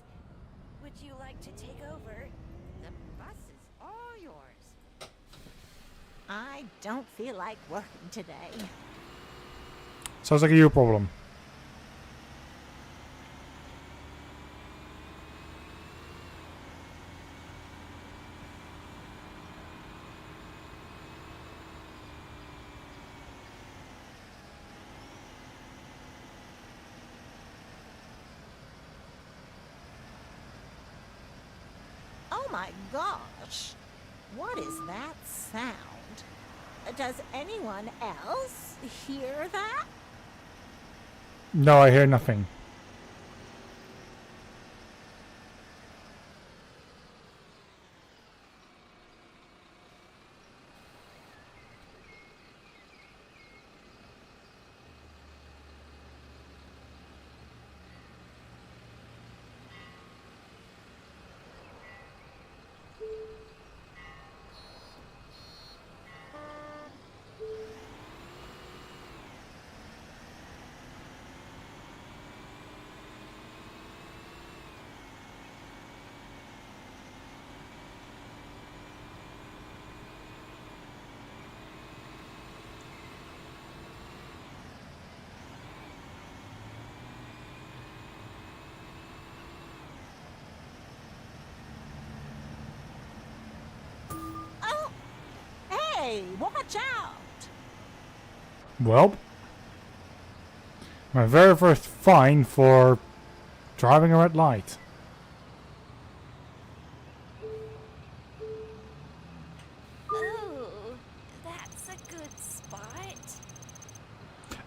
Would you like to take over? The bus is all yours. I don't feel like working today. Sounds like a you problem. Oh my gosh! What is that sound? Does anyone else hear that? No, I hear nothing. Oh! Hey, watch out! Well, my very first fine for driving a red light. Oh, that's a good spot.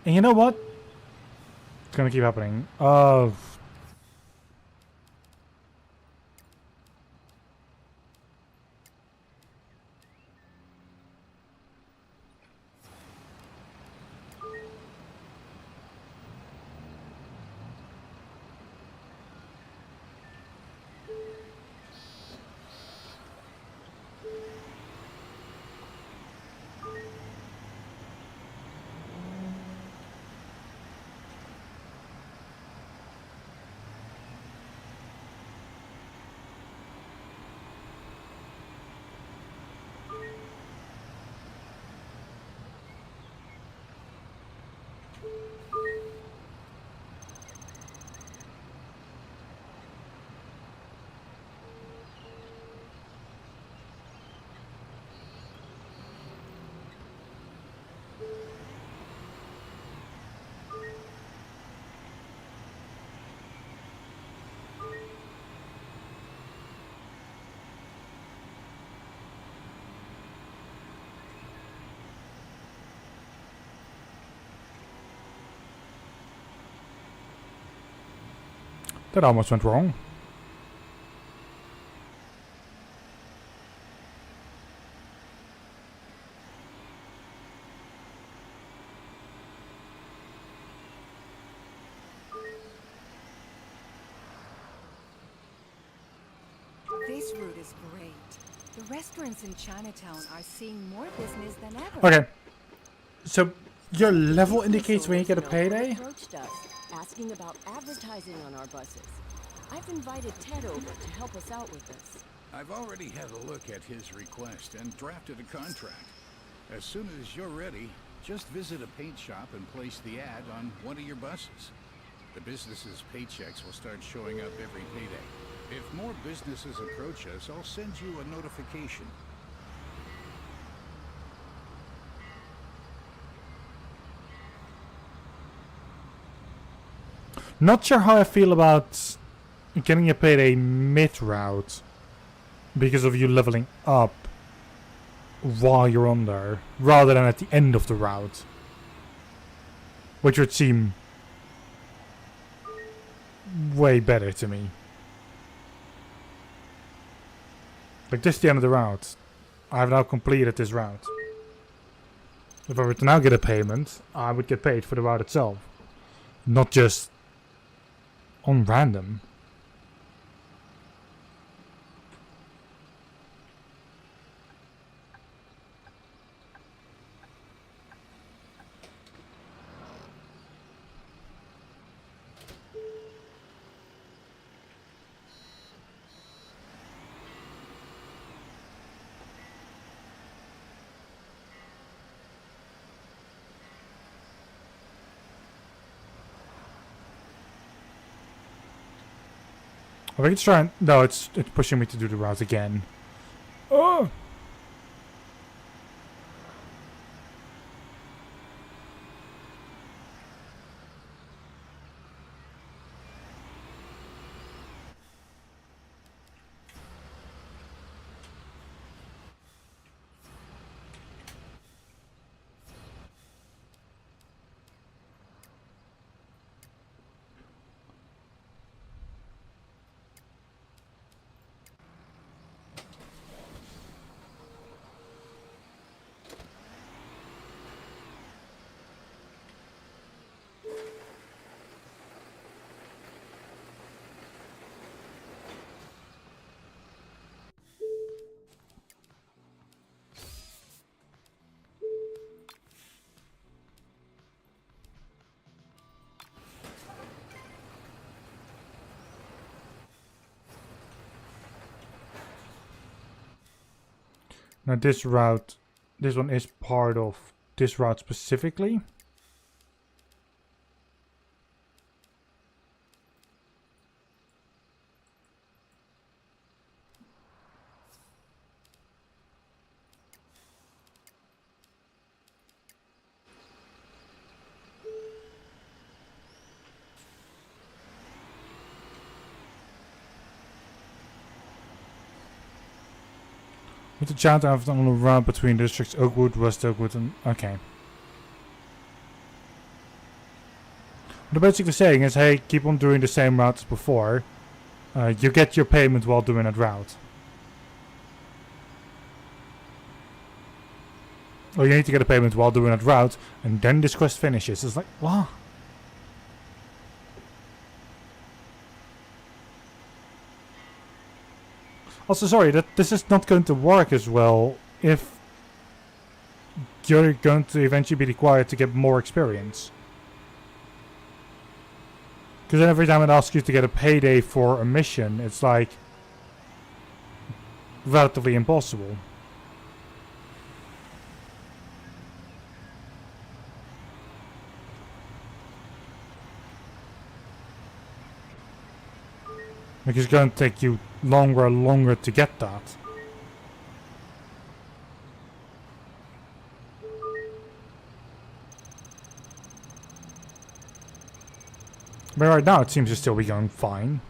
And you know what? It's gonna keep happening. That almost went wrong. This route is great. The restaurants in Chinatown are seeing more business than ever. Okay. So your level indicates when you get a payday? Approached us, asking about advertising on our buses. I've invited Ted over to help us out with this. I've already had a look at his request and drafted a contract. As soon as you're ready, just visit a paint shop and place the ad on one of your buses. The business's paychecks will start showing up every payday. If more businesses approach us, I'll send you a notification. Not sure how I feel about getting a payday mid-route because of you leveling up while you're on there, rather than at the end of the route. Which would seem way better to me. Like, this is the end of the route. I have now completed this route. If I were to now get a payment, I would get paid for the route itself. Not just on random. I think it's trying. No, it's pushing me to do the route again. Oh. Now this route, this one is part of this route specifically. With the chant on the route between districts Oakwood, West Oakwood and... Okay. What they're basically saying is, hey, keep on doing the same route as before. You get your payment while doing that route. Or you need to get a payment while doing that route, and then this quest finishes. It's like, what? Also, sorry, that this is not going to work as well if you're going to eventually be required to get more experience. Because then every time it asks you to get a payday for a mission, it's like relatively impossible. Because it's going to take you longer and longer to get that. But right now it seems to still be going fine.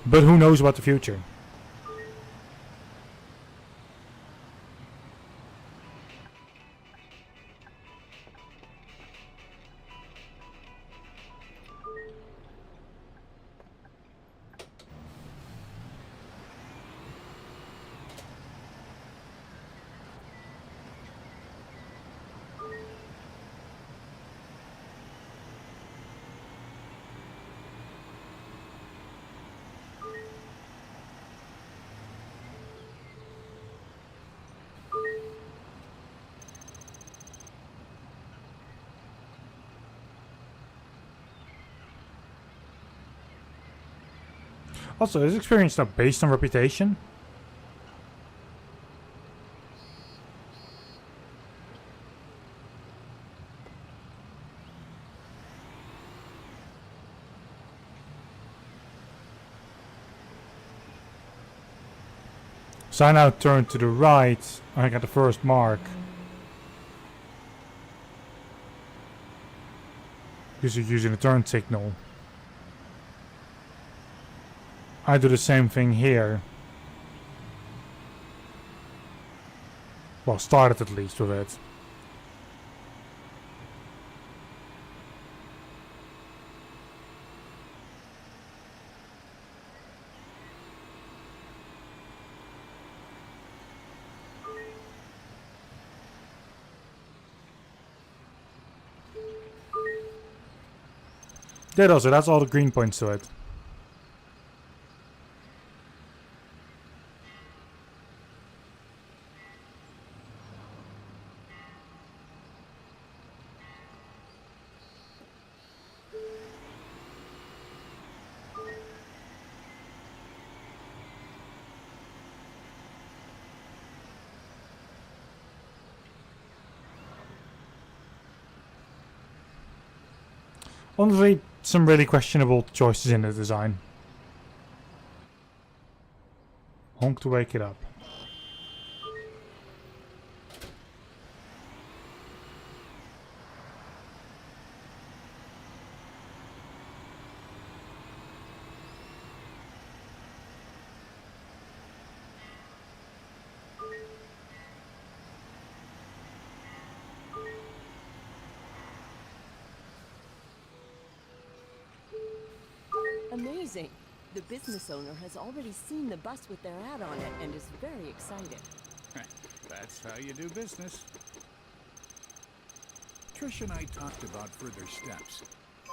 But who knows about the future? Also, is experience now based on reputation? So I now turn to the right. I got the first mark. Because you're using a turn signal. I do the same thing here. Well, started at least with it. There also, that's all the green points to it. Honestly, some really questionable choices in the design. Honk to wake it up. Amazing. The business owner has already seen the bus with their ad on it and is very excited. That's how you do business. Trish and I talked about further steps.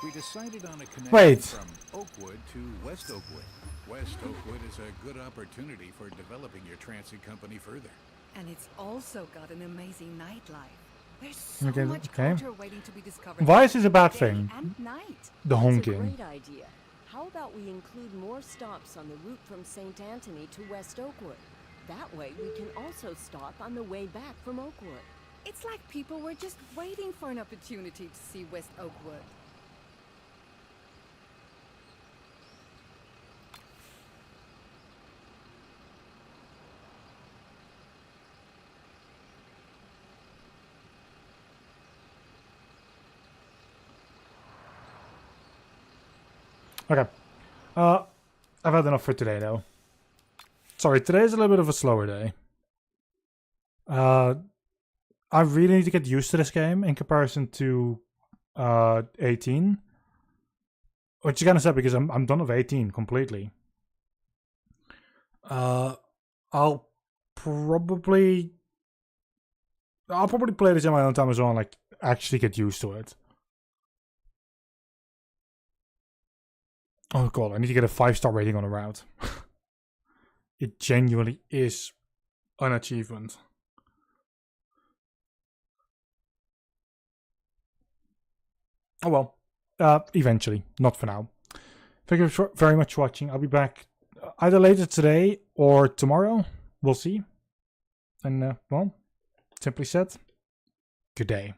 We decided on a connection from Oakwood to West Oakwood. West Oakwood is a good opportunity for developing your transit company further. And it's also got an amazing nightlife. There's so much okay. culture waiting to be discovered. Why is this a bad thing? Day and night. The honking. That's a great idea. How about we include more stops on the route from St. Anthony to West Oakwood? That way we can also stop on the way back from Oakwood. It's like people were just waiting for an opportunity to see West Oakwood. Okay. I've had enough for today, though. Sorry, today is a little bit of a slower day. I really need to get used to this game in comparison to 18. Which is kind of sad because I'm done with 18 completely. I'll probably play this in my own time as well and like actually get used to it. Oh god, I need to get a 5-star rating on a route. It genuinely is an achievement. Oh well, eventually, not for now. Thank you very much for watching. I'll be back either later today or tomorrow. We'll see. And well, simply said, good day.